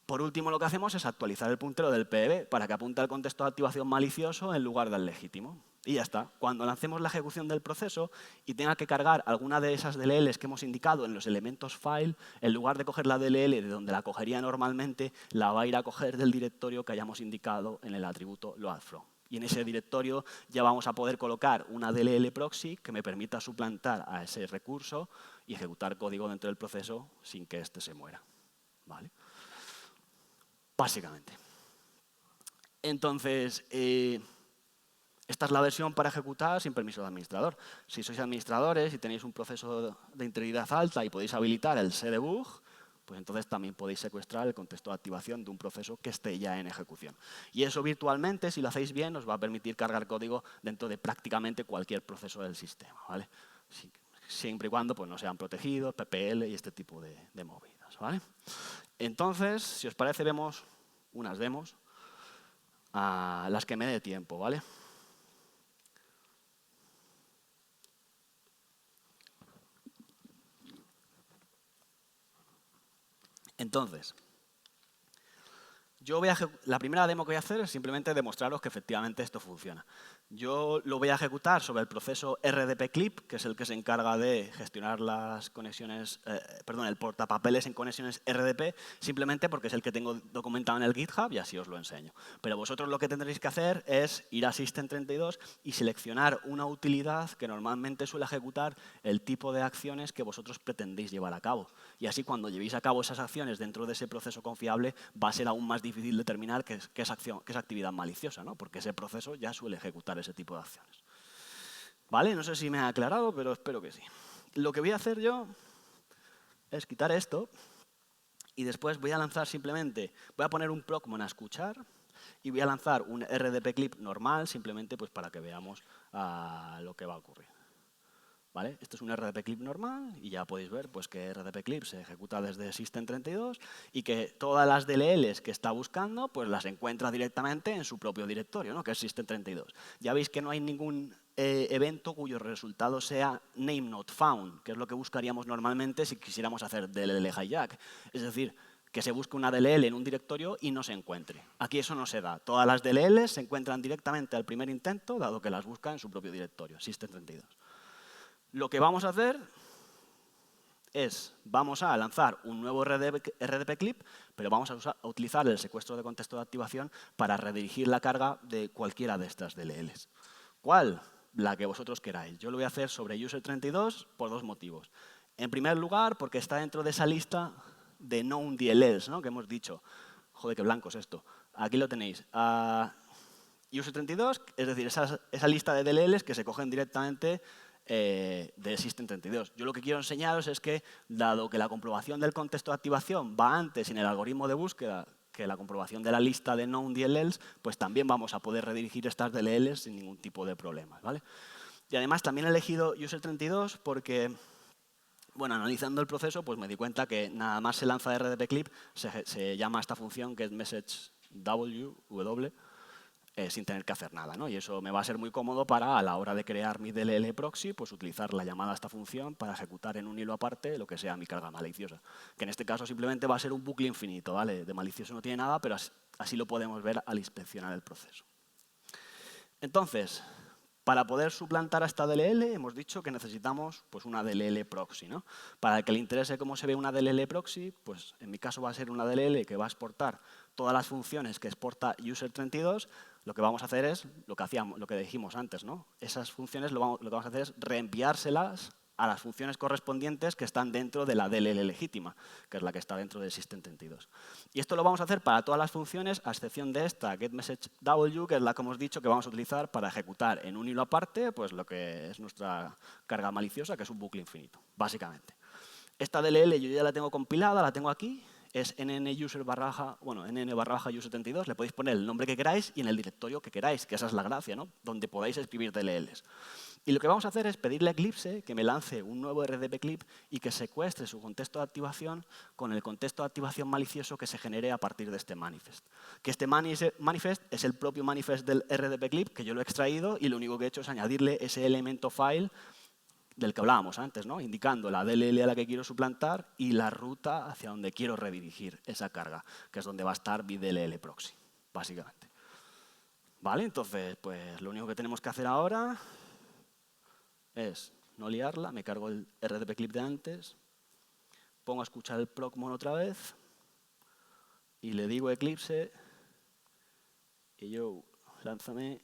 Por último, lo que hacemos es actualizar el puntero del PEB para que apunte al contexto de activación malicioso en lugar del legítimo. Y ya está. Cuando lancemos la ejecución del proceso y tenga que cargar alguna de esas DLLs que hemos indicado en los elementos file, en lugar de coger la DLL de donde la cogería normalmente, la va a ir a coger del directorio que hayamos indicado en el atributo loadFrom. Y en ese directorio ya vamos a poder colocar una DLL proxy que me permita suplantar a ese recurso y ejecutar código dentro del proceso sin que éste se muera. ¿Vale? Básicamente. Entonces, esta es la versión para ejecutar sin permiso de administrador. Si sois administradores y tenéis un proceso de integridad alta y podéis habilitar el cdebug, pues entonces también podéis secuestrar el contexto de activación de un proceso que esté ya en ejecución. Y eso virtualmente, si lo hacéis bien, os va a permitir cargar código dentro de prácticamente cualquier proceso del sistema, ¿vale? Siempre y cuando pues, no sean protegidos, PPL y este tipo de movidas, ¿vale? Entonces, si os parece, vemos unas demos a las que me dé tiempo, ¿vale? Entonces, la primera demo que voy a hacer es simplemente demostraros que efectivamente esto funciona. Yo lo voy a ejecutar sobre el proceso RDP-Clip, que es el que se encarga de gestionar las conexiones, el portapapeles en conexiones RDP, simplemente porque es el que tengo documentado en el GitHub y así os lo enseño. Pero vosotros lo que tendréis que hacer es ir a System32 y seleccionar una utilidad que normalmente suele ejecutar el tipo de acciones que vosotros pretendéis llevar a cabo. Y así cuando llevéis a cabo esas acciones dentro de ese proceso confiable va a ser aún más difícil determinar qué es actividad maliciosa, ¿no? Porque ese proceso ya suele ejecutar ese tipo de acciones. ¿Vale? No sé si me ha aclarado, pero espero que sí. Lo que voy a hacer yo es quitar esto y después voy a lanzar simplemente, voy a poner un procmon a escuchar y voy a lanzar un RDP clip normal simplemente pues para que veamos lo que va a ocurrir. ¿Vale? Esto es un RDP clip normal y ya podéis ver pues, que RDP clip se ejecuta desde System32 y que todas las DLLs que está buscando pues las encuentra directamente en su propio directorio, ¿no? Que es System32. Ya veis que no hay ningún evento cuyo resultado sea name not found, que es lo que buscaríamos normalmente si quisiéramos hacer DLL hijack. Es decir, que se busque una DLL en un directorio y no se encuentre. Aquí eso no se da. Todas las DLLs se encuentran directamente al primer intento, dado que las busca en su propio directorio, System32. Lo que vamos a hacer es, vamos a lanzar un nuevo RDP clip, pero vamos a utilizar el secuestro de contexto de activación para redirigir la carga de cualquiera de estas DLLs. ¿Cuál? La que vosotros queráis. Yo lo voy a hacer sobre user32 por dos motivos. En primer lugar, porque está dentro de esa lista de known DLLs, ¿no? Que hemos dicho. Joder, qué blanco es esto. Aquí lo tenéis. user32, es decir, esa lista de DLLs que se cogen directamente de System32. Yo lo que quiero enseñaros es que, dado que la comprobación del contexto de activación va antes en el algoritmo de búsqueda que la comprobación de la lista de known DLLs, pues también vamos a poder redirigir estas DLLs sin ningún tipo de problemas, ¿vale? Y además también he elegido user32 porque, bueno, analizando el proceso, pues me di cuenta que nada más se lanza RDP clip, se llama esta función que es message w, sin tener que hacer nada, ¿no? Y eso me va a ser muy cómodo para, a la hora de crear mi DLL proxy, pues utilizar la llamada a esta función para ejecutar en un hilo aparte lo que sea mi carga maliciosa. Que en este caso simplemente va a ser un bucle infinito, ¿vale? De malicioso no tiene nada, pero así lo podemos ver al inspeccionar el proceso. Entonces, para poder suplantar a esta DLL, hemos dicho que necesitamos pues, una DLL proxy, ¿no? Para el que le interese cómo se ve una DLL proxy, pues en mi caso va a ser una DLL que va a exportar todas las funciones que exporta user32. Lo que vamos a hacer es lo que dijimos antes, ¿no? Esas funciones lo que vamos a hacer es reenviárselas a las funciones correspondientes que están dentro de la DLL legítima, que es la que está dentro del System32. Y esto lo vamos a hacer para todas las funciones, a excepción de esta, getMessageW, que es la que hemos dicho que vamos a utilizar para ejecutar en un hilo aparte pues lo que es nuestra carga maliciosa, que es un bucle infinito, básicamente. Esta DLL yo ya la tengo compilada, la tengo aquí, es nn-user32, le podéis poner el nombre que queráis y en el directorio que queráis, que esa es la gracia, ¿no? Donde podáis escribir DLLs. Y lo que vamos a hacer es pedirle a Eclipse que me lance un nuevo RDP clip y que secuestre su contexto de activación con el contexto de activación malicioso que se genere a partir de este manifest. Que este manifest es el propio manifest del RDP clip que yo lo he extraído y lo único que he hecho es añadirle ese elemento file del que hablábamos antes, ¿no? Indicando la DLL a la que quiero suplantar y la ruta hacia donde quiero redirigir esa carga, que es donde va a estar mi DLL proxy, básicamente. ¿Vale? Entonces, pues lo único que tenemos que hacer ahora es no liarla, me cargo el RDP clip de antes, pongo a escuchar el procmon otra vez y le digo a Eclipse que yo lánzame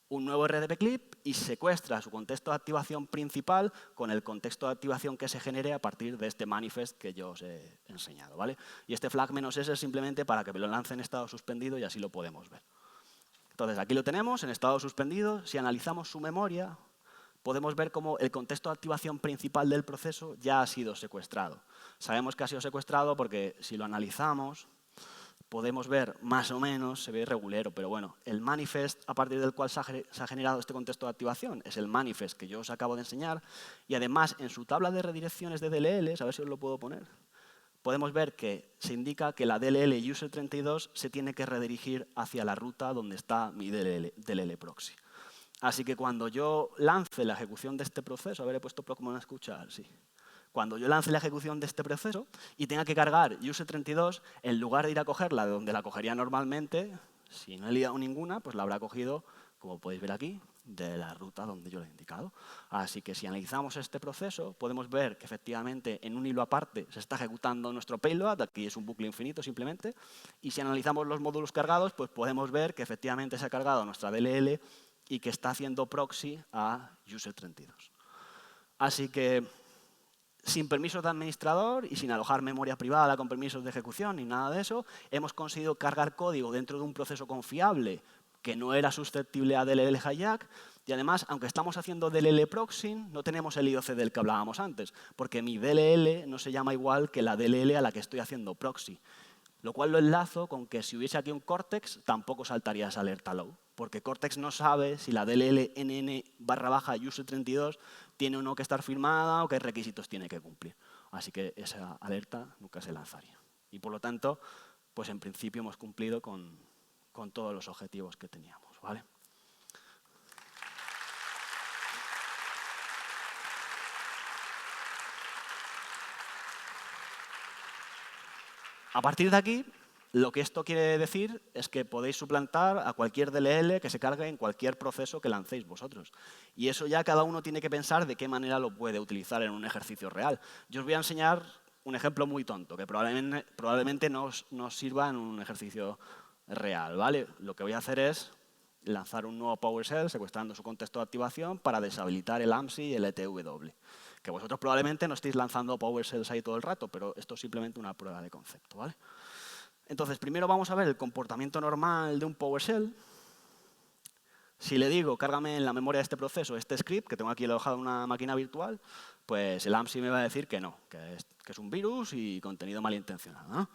un nuevo RDP clip y secuestra su contexto de activación principal con el contexto de activación que se genere a partir de este manifest que yo os he enseñado, ¿vale? Y este flag "-s" es simplemente para que me lo lance en estado suspendido y así lo podemos ver. Entonces, aquí lo tenemos en estado suspendido. Si analizamos su memoria, podemos ver cómo el contexto de activación principal del proceso ya ha sido secuestrado. Sabemos que ha sido secuestrado porque si lo analizamos, podemos ver más o menos, se ve irregulero, pero bueno, el manifest a partir del cual se ha generado este contexto de activación es el manifest que yo os acabo de enseñar y además en su tabla de redirecciones de DLLs, a ver si os lo puedo poner, podemos ver que se indica que la DLL user32 se tiene que redirigir hacia la ruta donde está mi DLL proxy. Así que cuando yo lance la ejecución de este proceso, a ver, he puesto procmon a escuchar, sí. cuando yo lance la ejecución de este proceso y tenga que cargar user32, en lugar de ir a cogerla de donde la cogería normalmente, si no he liado ninguna, pues la habrá cogido, como podéis ver aquí, de la ruta donde yo lo he indicado. Así que si analizamos este proceso, podemos ver que efectivamente en un hilo aparte se está ejecutando nuestro payload, aquí es un bucle infinito simplemente, y si analizamos los módulos cargados, pues podemos ver que efectivamente se ha cargado nuestra DLL y que está haciendo proxy a user32. Así que sin permisos de administrador y sin alojar memoria privada con permisos de ejecución ni nada de eso, hemos conseguido cargar código dentro de un proceso confiable que no era susceptible a DLL hijack, y además, aunque estamos haciendo DLL proxying, no tenemos el IOC del que hablábamos antes, porque mi DLL no se llama igual que la DLL a la que estoy haciendo proxy. Lo cual lo enlazo con que si hubiese aquí un Cortex, tampoco saltaría esa alerta low, porque Cortex no sabe si la DLL NN/user32 tiene o no que estar firmada o qué requisitos tiene que cumplir. Así que esa alerta nunca se lanzaría. Y por lo tanto, pues en principio hemos cumplido con todos los objetivos que teníamos, ¿vale? A partir de aquí, lo que esto quiere decir es que podéis suplantar a cualquier DLL que se cargue en cualquier proceso que lancéis vosotros. Y eso ya cada uno tiene que pensar de qué manera lo puede utilizar en un ejercicio real. Yo os voy a enseñar un ejemplo muy tonto, que probablemente no os sirva en un ejercicio real, ¿vale? Lo que voy a hacer es lanzar un nuevo PowerShell secuestrando su contexto de activación para deshabilitar el AMSI y el ETW. Que vosotros probablemente no estéis lanzando PowerShells ahí todo el rato, pero esto es simplemente una prueba de concepto, ¿vale? Entonces, primero vamos a ver el comportamiento normal de un PowerShell. Si le digo, cárgame en la memoria de este proceso este script, que tengo aquí alojado en una máquina virtual, pues el AMSI me va a decir que no, que es un virus y contenido malintencionado, ¿no?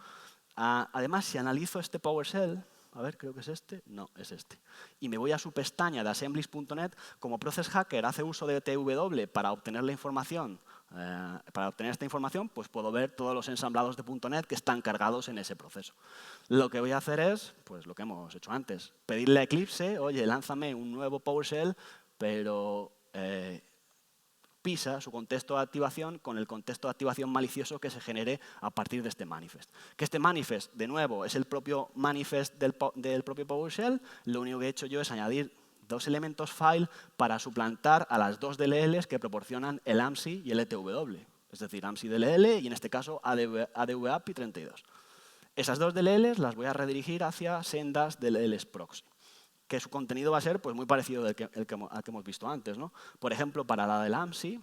Además, si analizo este PowerShell, a ver, creo que es este, no, es este, y me voy a su pestaña de assemblies.net, como Process Hacker hace uso de TW para obtener la información, para obtener esta información, pues puedo ver todos los ensamblados de .NET que están cargados en ese proceso. Lo que voy a hacer es, pues lo que hemos hecho antes, pedirle a Eclipse, oye, lánzame un nuevo PowerShell, pero pisa su contexto de activación con el contexto de activación malicioso que se genere a partir de este manifest. Que este manifest, de nuevo, es el propio manifest del propio PowerShell. Lo único que he hecho yo es añadir dos elementos file para suplantar a las dos DLLs que proporcionan el AMSI y el ETW. Es decir, AMSI DLL y en este caso ADV API 32. Esas dos DLLs las voy a redirigir hacia sendas DLLs proxy, que su contenido va a ser pues, muy parecido al que hemos visto antes, ¿no? Por ejemplo, para la del AMSI,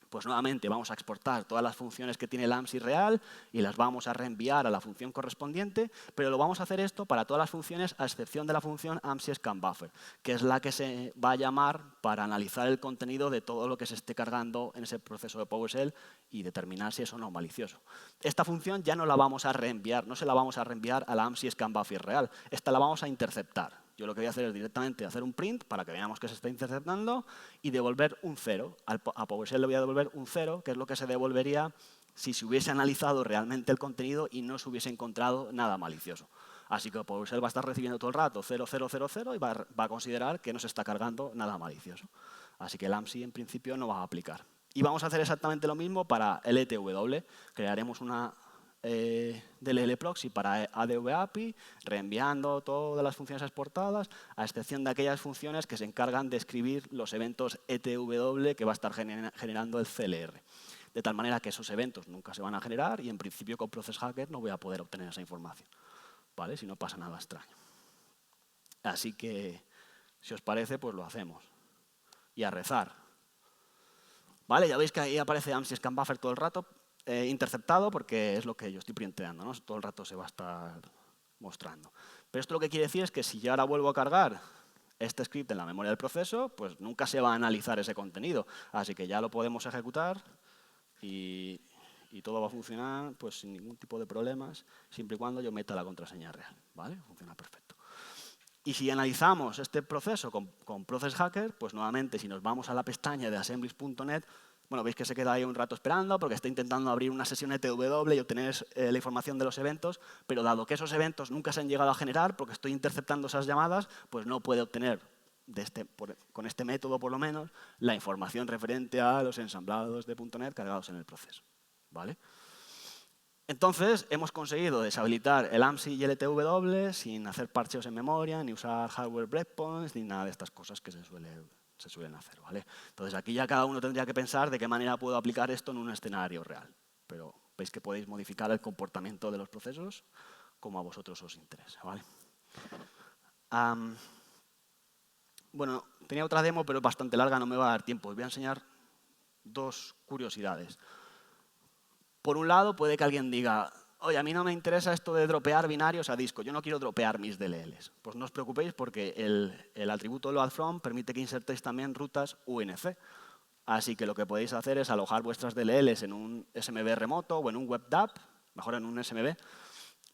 pues nuevamente vamos a exportar todas las funciones que tiene el AMSI real y las vamos a reenviar a la función correspondiente, pero lo vamos a hacer esto para todas las funciones a excepción de la función AMSI Scan Buffer, que es la que se va a llamar para analizar el contenido de todo lo que se esté cargando en ese proceso de PowerShell y determinar si es o no malicioso. Esta función ya no la vamos a reenviar, no se la vamos a reenviar a la AMSI Scan Buffer real, esta la vamos a interceptar. Yo lo que voy a hacer es directamente hacer un print para que veamos que se está interceptando y devolver un 0. A PowerShell le voy a devolver un 0, que es lo que se devolvería si se hubiese analizado realmente el contenido y no se hubiese encontrado nada malicioso. Así que PowerShell va a estar recibiendo todo el rato 0000 y va a considerar que no se está cargando nada malicioso. Así que el AMSI en principio no va a aplicar. Y vamos a hacer exactamente lo mismo para el ETW. Crearemos una DLL proxy para ADV API, reenviando todas las funciones exportadas, a excepción de aquellas funciones que se encargan de escribir los eventos ETW que va a estar generando el CLR. De tal manera que esos eventos nunca se van a generar y en principio con Process Hacker no voy a poder obtener esa información, ¿vale? Si no pasa nada extraño. Así que, si os parece, pues lo hacemos. Y a rezar. ¿Vale? Ya veis que ahí aparece AMSI Scan Buffer todo el rato. Interceptado porque es lo que yo estoy printeando, ¿no? Todo el rato se va a estar mostrando. Pero esto lo que quiere decir es que si yo ahora vuelvo a cargar este script en la memoria del proceso, pues nunca se va a analizar ese contenido. Así que ya lo podemos ejecutar y todo va a funcionar pues, sin ningún tipo de problemas, siempre y cuando yo meta la contraseña real, ¿vale? Funciona perfecto. Y si analizamos este proceso con Process Hacker, pues nuevamente si nos vamos a la pestaña de assemblies.net, bueno, veis que se queda ahí un rato esperando porque está intentando abrir una sesión ETW y obtener la información de los eventos, pero dado que esos eventos nunca se han llegado a generar porque estoy interceptando esas llamadas, pues no puede obtener con este método por lo menos, la información referente a los ensamblados de .NET cargados en el proceso. ¿Vale? Entonces, hemos conseguido deshabilitar el AMSI y el LTW sin hacer parcheos en memoria, ni usar hardware breakpoints, ni nada de estas cosas que se suelen hacer. ¿Vale? Entonces, aquí ya cada uno tendría que pensar de qué manera puedo aplicar esto en un escenario real. Pero veis que podéis modificar el comportamiento de los procesos como a vosotros os interese. ¿Vale? Bueno, tenía otra demo, pero es bastante larga, no me va a dar tiempo. Os voy a enseñar dos curiosidades. Por un lado, puede que alguien diga, oye, a mí no me interesa esto de dropear binarios a disco, yo no quiero dropear mis DLLs. Pues no os preocupéis porque el atributo loadFrom permite que insertéis también rutas UNC. Así que lo que podéis hacer es alojar vuestras DLLs en un SMB remoto o en un WebDAV, mejor en un SMB,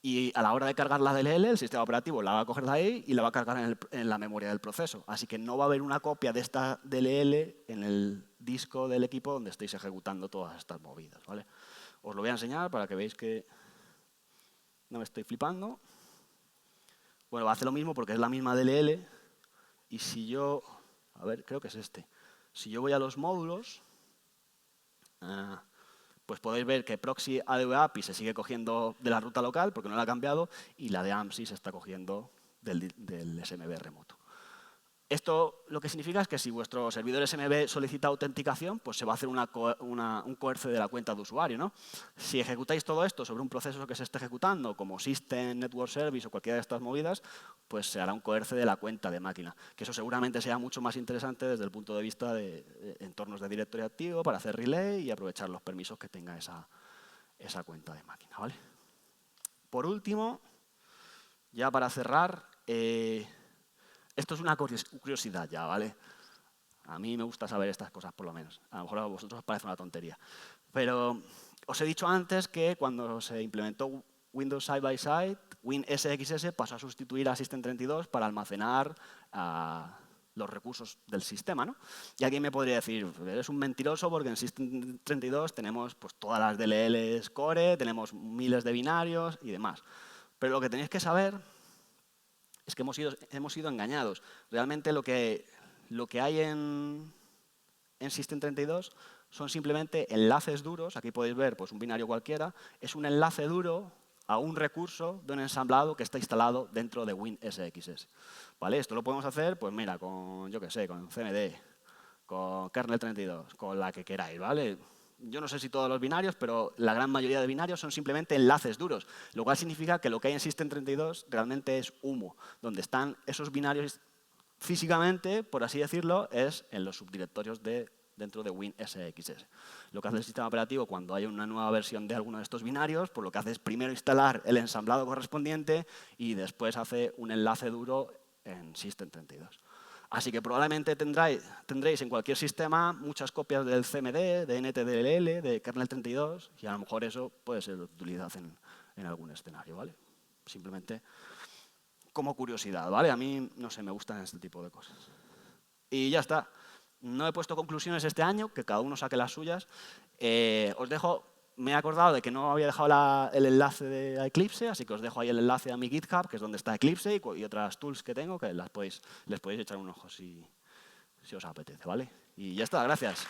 y a la hora de cargar la DLL, el sistema operativo la va a coger de ahí y la va a cargar en la memoria del proceso. Así que no va a haber una copia de esta DLL en el disco del equipo donde estéis ejecutando todas estas movidas. ¿Vale? Os lo voy a enseñar para que veáis que no me estoy flipando. Bueno, hace lo mismo porque es la misma DLL. Y si yo, a ver, creo que es este. Si yo voy a los módulos, pues podéis ver que proxy ADV API se sigue cogiendo de la ruta local porque no la ha cambiado y la de AMSI se está cogiendo del SMB remoto. Esto lo que significa es que si vuestro servidor SMB solicita autenticación, pues se va a hacer un coerce de la cuenta de usuario, ¿no? Si ejecutáis todo esto sobre un proceso que se esté ejecutando, como System, Network Service o cualquiera de estas movidas, pues se hará un coerce de la cuenta de máquina. Que eso seguramente sea mucho más interesante desde el punto de vista de entornos de directorio activo para hacer relay y aprovechar los permisos que tenga esa cuenta de máquina, ¿vale? Por último, ya para cerrar, esto es una curiosidad ya, ¿vale? A mí me gusta saber estas cosas, por lo menos. A lo mejor a vosotros os parece una tontería. Pero os he dicho antes que cuando se implementó Windows Side by Side, WinSXS pasó a sustituir a System32 para almacenar los recursos del sistema, ¿no? Y alguien me podría decir, eres un mentiroso porque en System32 tenemos pues, todas las DLLs core, tenemos miles de binarios y demás. Pero lo que tenéis que saber es que hemos sido engañados. Realmente lo que hay en System32 son simplemente enlaces duros. Aquí podéis ver pues, un binario cualquiera. Es un enlace duro a un recurso de un ensamblado que está instalado dentro de WinSXS. ¿Vale? Esto lo podemos hacer, pues mira, con, yo qué sé, con CMD, con kernel 32, con la que queráis, ¿vale? Yo no sé si todos los binarios, pero la gran mayoría de binarios son simplemente enlaces duros, lo cual significa que lo que hay en System32 realmente es humo. Donde están esos binarios físicamente, por así decirlo, es en los subdirectorios dentro de WinSXS. Lo que hace el sistema operativo cuando hay una nueva versión de alguno de estos binarios, pues lo que hace es primero instalar el ensamblado correspondiente y después hace un enlace duro en System32. Así que probablemente tendréis en cualquier sistema muchas copias del CMD, de NTDLL, de kernel 32, y a lo mejor eso puede ser de utilidad en algún escenario, ¿vale? Simplemente como curiosidad, ¿vale? A mí, no sé, me gustan este tipo de cosas. Y ya está. No he puesto conclusiones este año, que cada uno saque las suyas. Os dejo... Me he acordado de que no había dejado el enlace de Eclipse, así que os dejo ahí el enlace a mi GitHub, que es donde está Eclipse y otras tools que tengo, que les podéis echar un ojo si os apetece, ¿vale? Y ya está, gracias.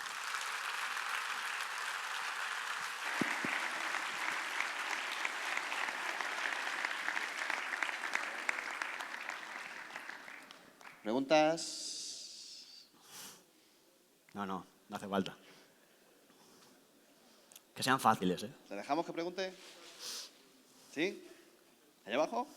¿Preguntas? No hace falta. Que sean fáciles, ¿eh? ¿Le dejamos que pregunte? ¿Sí? ¿Allá abajo?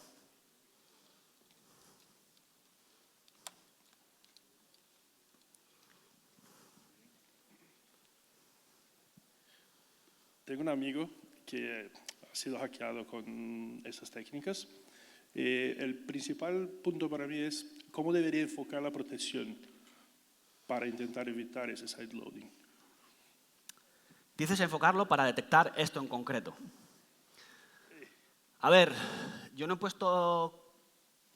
Tengo un amigo que ha sido hackeado con esas técnicas. El principal punto para mí es cómo debería enfocar la protección para intentar evitar ese sideloading. Dices enfocarlo para detectar esto en concreto. A ver, yo no he puesto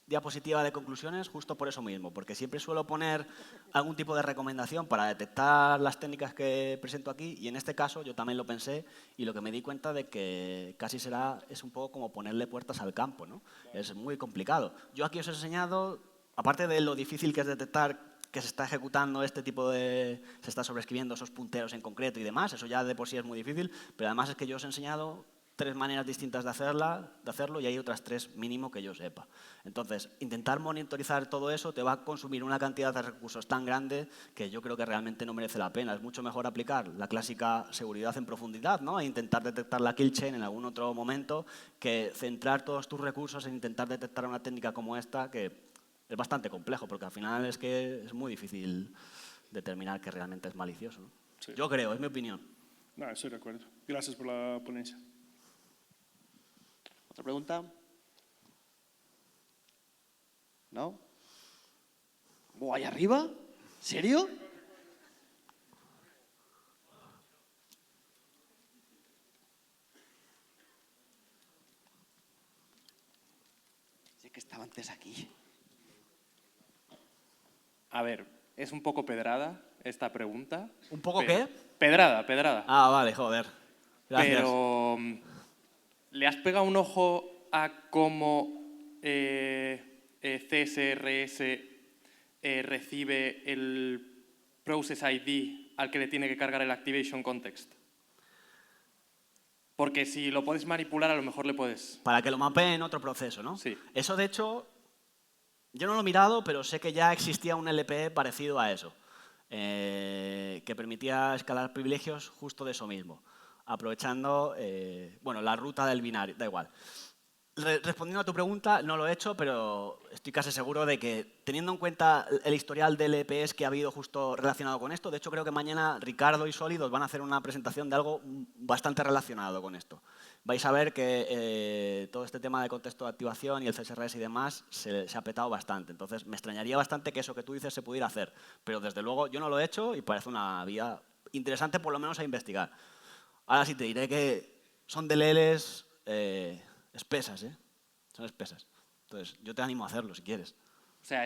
diapositiva de conclusiones justo por eso mismo, porque siempre suelo poner algún tipo de recomendación para detectar las técnicas que presento aquí, y en este caso yo también lo pensé y lo que me di cuenta de que casi es un poco como ponerle puertas al campo, ¿no? Es muy complicado. Yo aquí os he enseñado aparte de lo difícil que es detectar que se está ejecutando este tipo de... se está sobreescribiendo esos punteros en concreto y demás, eso ya de por sí es muy difícil, pero además es que yo os he enseñado 3 maneras distintas de hacerlo y hay otras 3 mínimo que yo sepa. Entonces, intentar monitorizar todo eso te va a consumir una cantidad de recursos tan grande que yo creo que realmente no merece la pena. Es mucho mejor aplicar la clásica seguridad en profundidad, ¿no? E intentar detectar la kill chain en algún otro momento que centrar todos tus recursos en intentar detectar una técnica como esta que es bastante complejo, porque al final es que es muy difícil determinar que realmente es malicioso, ¿no? Sí. Yo creo, es mi opinión. No, estoy de acuerdo. Gracias por la ponencia. ¿Otra pregunta? ¿No? ¿O ahí arriba? ¿Serio? Sí que estaba antes aquí. A ver, es un poco pedrada esta pregunta. ¿Un poco pero- qué? Pedrada, pedrada. Ah, vale, joder. Gracias. Pero, ¿le has pegado un ojo a cómo CSRS recibe el Process ID al que le tiene que cargar el Activation Context? Porque si lo puedes manipular, a lo mejor le puedes... Para que lo mapee en otro proceso, ¿no? Sí. Eso, de hecho, yo no lo he mirado, pero sé que ya existía un LPE parecido a eso, que permitía escalar privilegios justo de eso mismo, aprovechando bueno, la ruta del binario, da igual. Respondiendo a tu pregunta, no lo he hecho, pero estoy casi seguro de que, teniendo en cuenta el historial de LPEs que ha habido justo relacionado con esto, de hecho creo que mañana Ricardo y Sólidos van a hacer una presentación de algo bastante relacionado con esto. Vais a ver que todo este tema de contexto de activación y el CSRS y demás se ha petado bastante. Entonces, me extrañaría bastante que eso que tú dices se pudiera hacer. Pero desde luego yo no lo he hecho y parece una vía interesante por lo menos a investigar. Ahora sí te diré que son DLLs espesas, ¿eh? Son espesas. Entonces, yo te animo a hacerlo si quieres. O sea,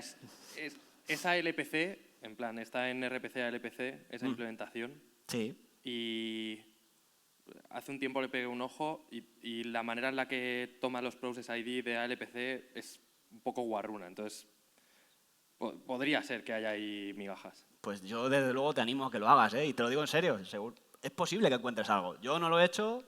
esa LPC, en plan, está en RPC a LPC, esa implementación, Sí. y hace un tiempo le pegué un ojo y la manera en la que toma los Process ID de ALPC es un poco guarruna. Entonces, podría ser que haya ahí migajas. Pues yo desde luego te animo a que lo hagas, ¿eh? Y te lo digo en serio, seguro. Es posible que encuentres algo. Yo no lo he hecho,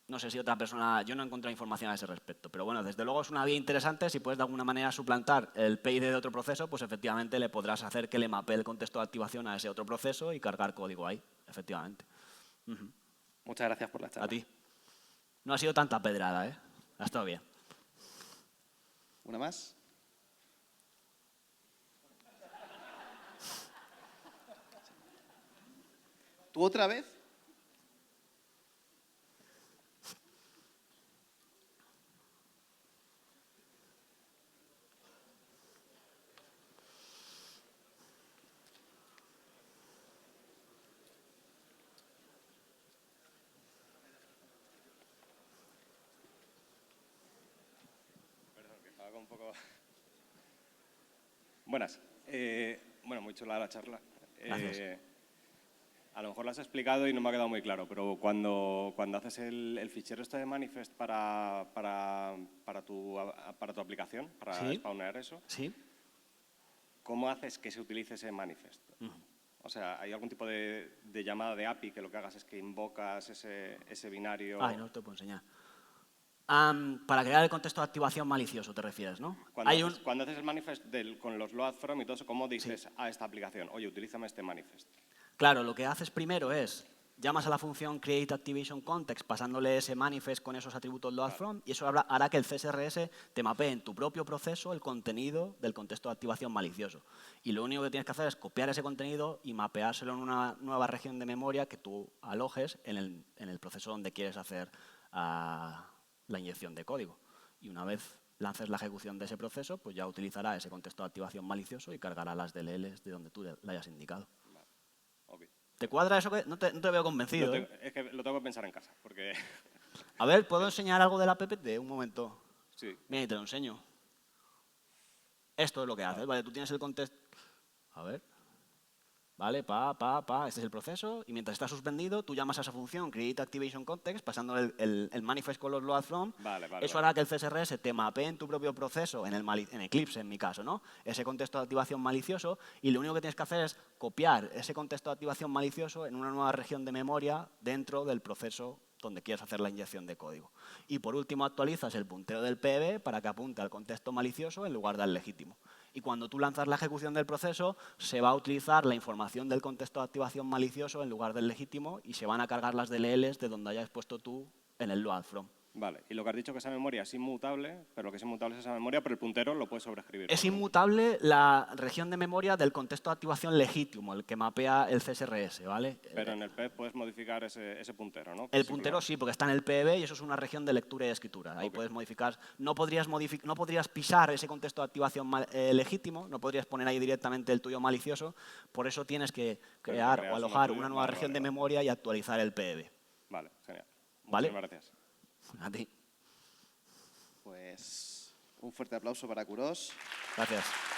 no sé si otra persona, yo no he encontrado información a ese respecto, pero bueno, desde luego es una vía interesante. Si puedes de alguna manera suplantar el PID de otro proceso, pues efectivamente le podrás hacer que le mapee el contexto de activación a ese otro proceso y cargar código ahí, efectivamente. Muchas gracias por la charla. A ti. No ha sido tanta pedrada, ¿eh? Ha estado bien. ¿Una más? ¿Tú otra vez? Un poco... Buenas. Bueno, muy chula la charla. Gracias. A lo mejor lo has explicado y no me ha quedado muy claro, pero cuando haces el fichero este de manifest para tu aplicación, para Sí. spawnear eso, ¿Sí? ¿cómo haces que se utilice ese manifest? O sea, ¿hay algún tipo de llamada de API que lo que hagas es que invocas ese binario? Ay, no te puedo enseñar. Para crear el contexto de activación malicioso, te refieres, ¿no? Cuando haces el manifest con los load from y todo eso, ¿cómo dices a esta aplicación, oye, utilízame este manifest? Claro, lo que haces primero es, llamas a la función createActivationContext pasándole ese manifest con esos atributos loadFrom, y eso hará que el CSRS te mapee en tu propio proceso el contenido del contexto de activación malicioso. Y lo único que tienes que hacer es copiar ese contenido y mapeárselo en una nueva región de memoria que tú alojes en el proceso donde quieres hacer la inyección de código. Y una vez lances la ejecución de ese proceso, pues ya utilizará ese contexto de activación malicioso y cargará las DLLs de donde tú le hayas indicado. Okay. ¿Te cuadra eso? No te veo convencido. Es que lo tengo que pensar en casa, porque... A ver, ¿puedo enseñar algo de la PPT? Un momento. Sí. Mira, y te lo enseño. Esto es lo que haces, ¿vale? Tú tienes el contexto... A ver. ¿vale? Este es el proceso, y mientras está suspendido, tú llamas a esa función createActivationContext, pasando el manifest con los loadFrom. Eso hará que el CSRS te mapee en tu propio proceso, en Eclipse en mi caso, ¿no? Ese contexto de activación malicioso, y lo único que tienes que hacer es copiar ese contexto de activación malicioso en una nueva región de memoria dentro del proceso donde quieres hacer la inyección de código. Y por último actualizas el puntero del PB para que apunte al contexto malicioso en lugar del legítimo. Y cuando tú lanzas la ejecución del proceso, se va a utilizar la información del contexto de activación malicioso en lugar del legítimo y se van a cargar las DLLs de donde hayas puesto tú en el loadFrom. Vale, y lo que has dicho que esa memoria es inmutable, pero lo que es inmutable es esa memoria, pero el puntero lo puedes sobreescribir. Es inmutable la región de memoria del contexto de activación legítimo, el que mapea el CSRS, ¿vale? Pero en el PEB puedes modificar ese puntero, ¿no? El puntero sí, porque está en el PEB y eso es una región de lectura y escritura. Ahí puedes modificar. No podrías pisar ese contexto de activación legítimo, no podrías poner ahí directamente el tuyo malicioso. Por eso tienes que crear o alojar una nueva región de memoria y actualizar el PEB. Vale, genial. ¿Vale? Muchas gracias. A ti. Pues un fuerte aplauso para Kuros. Gracias.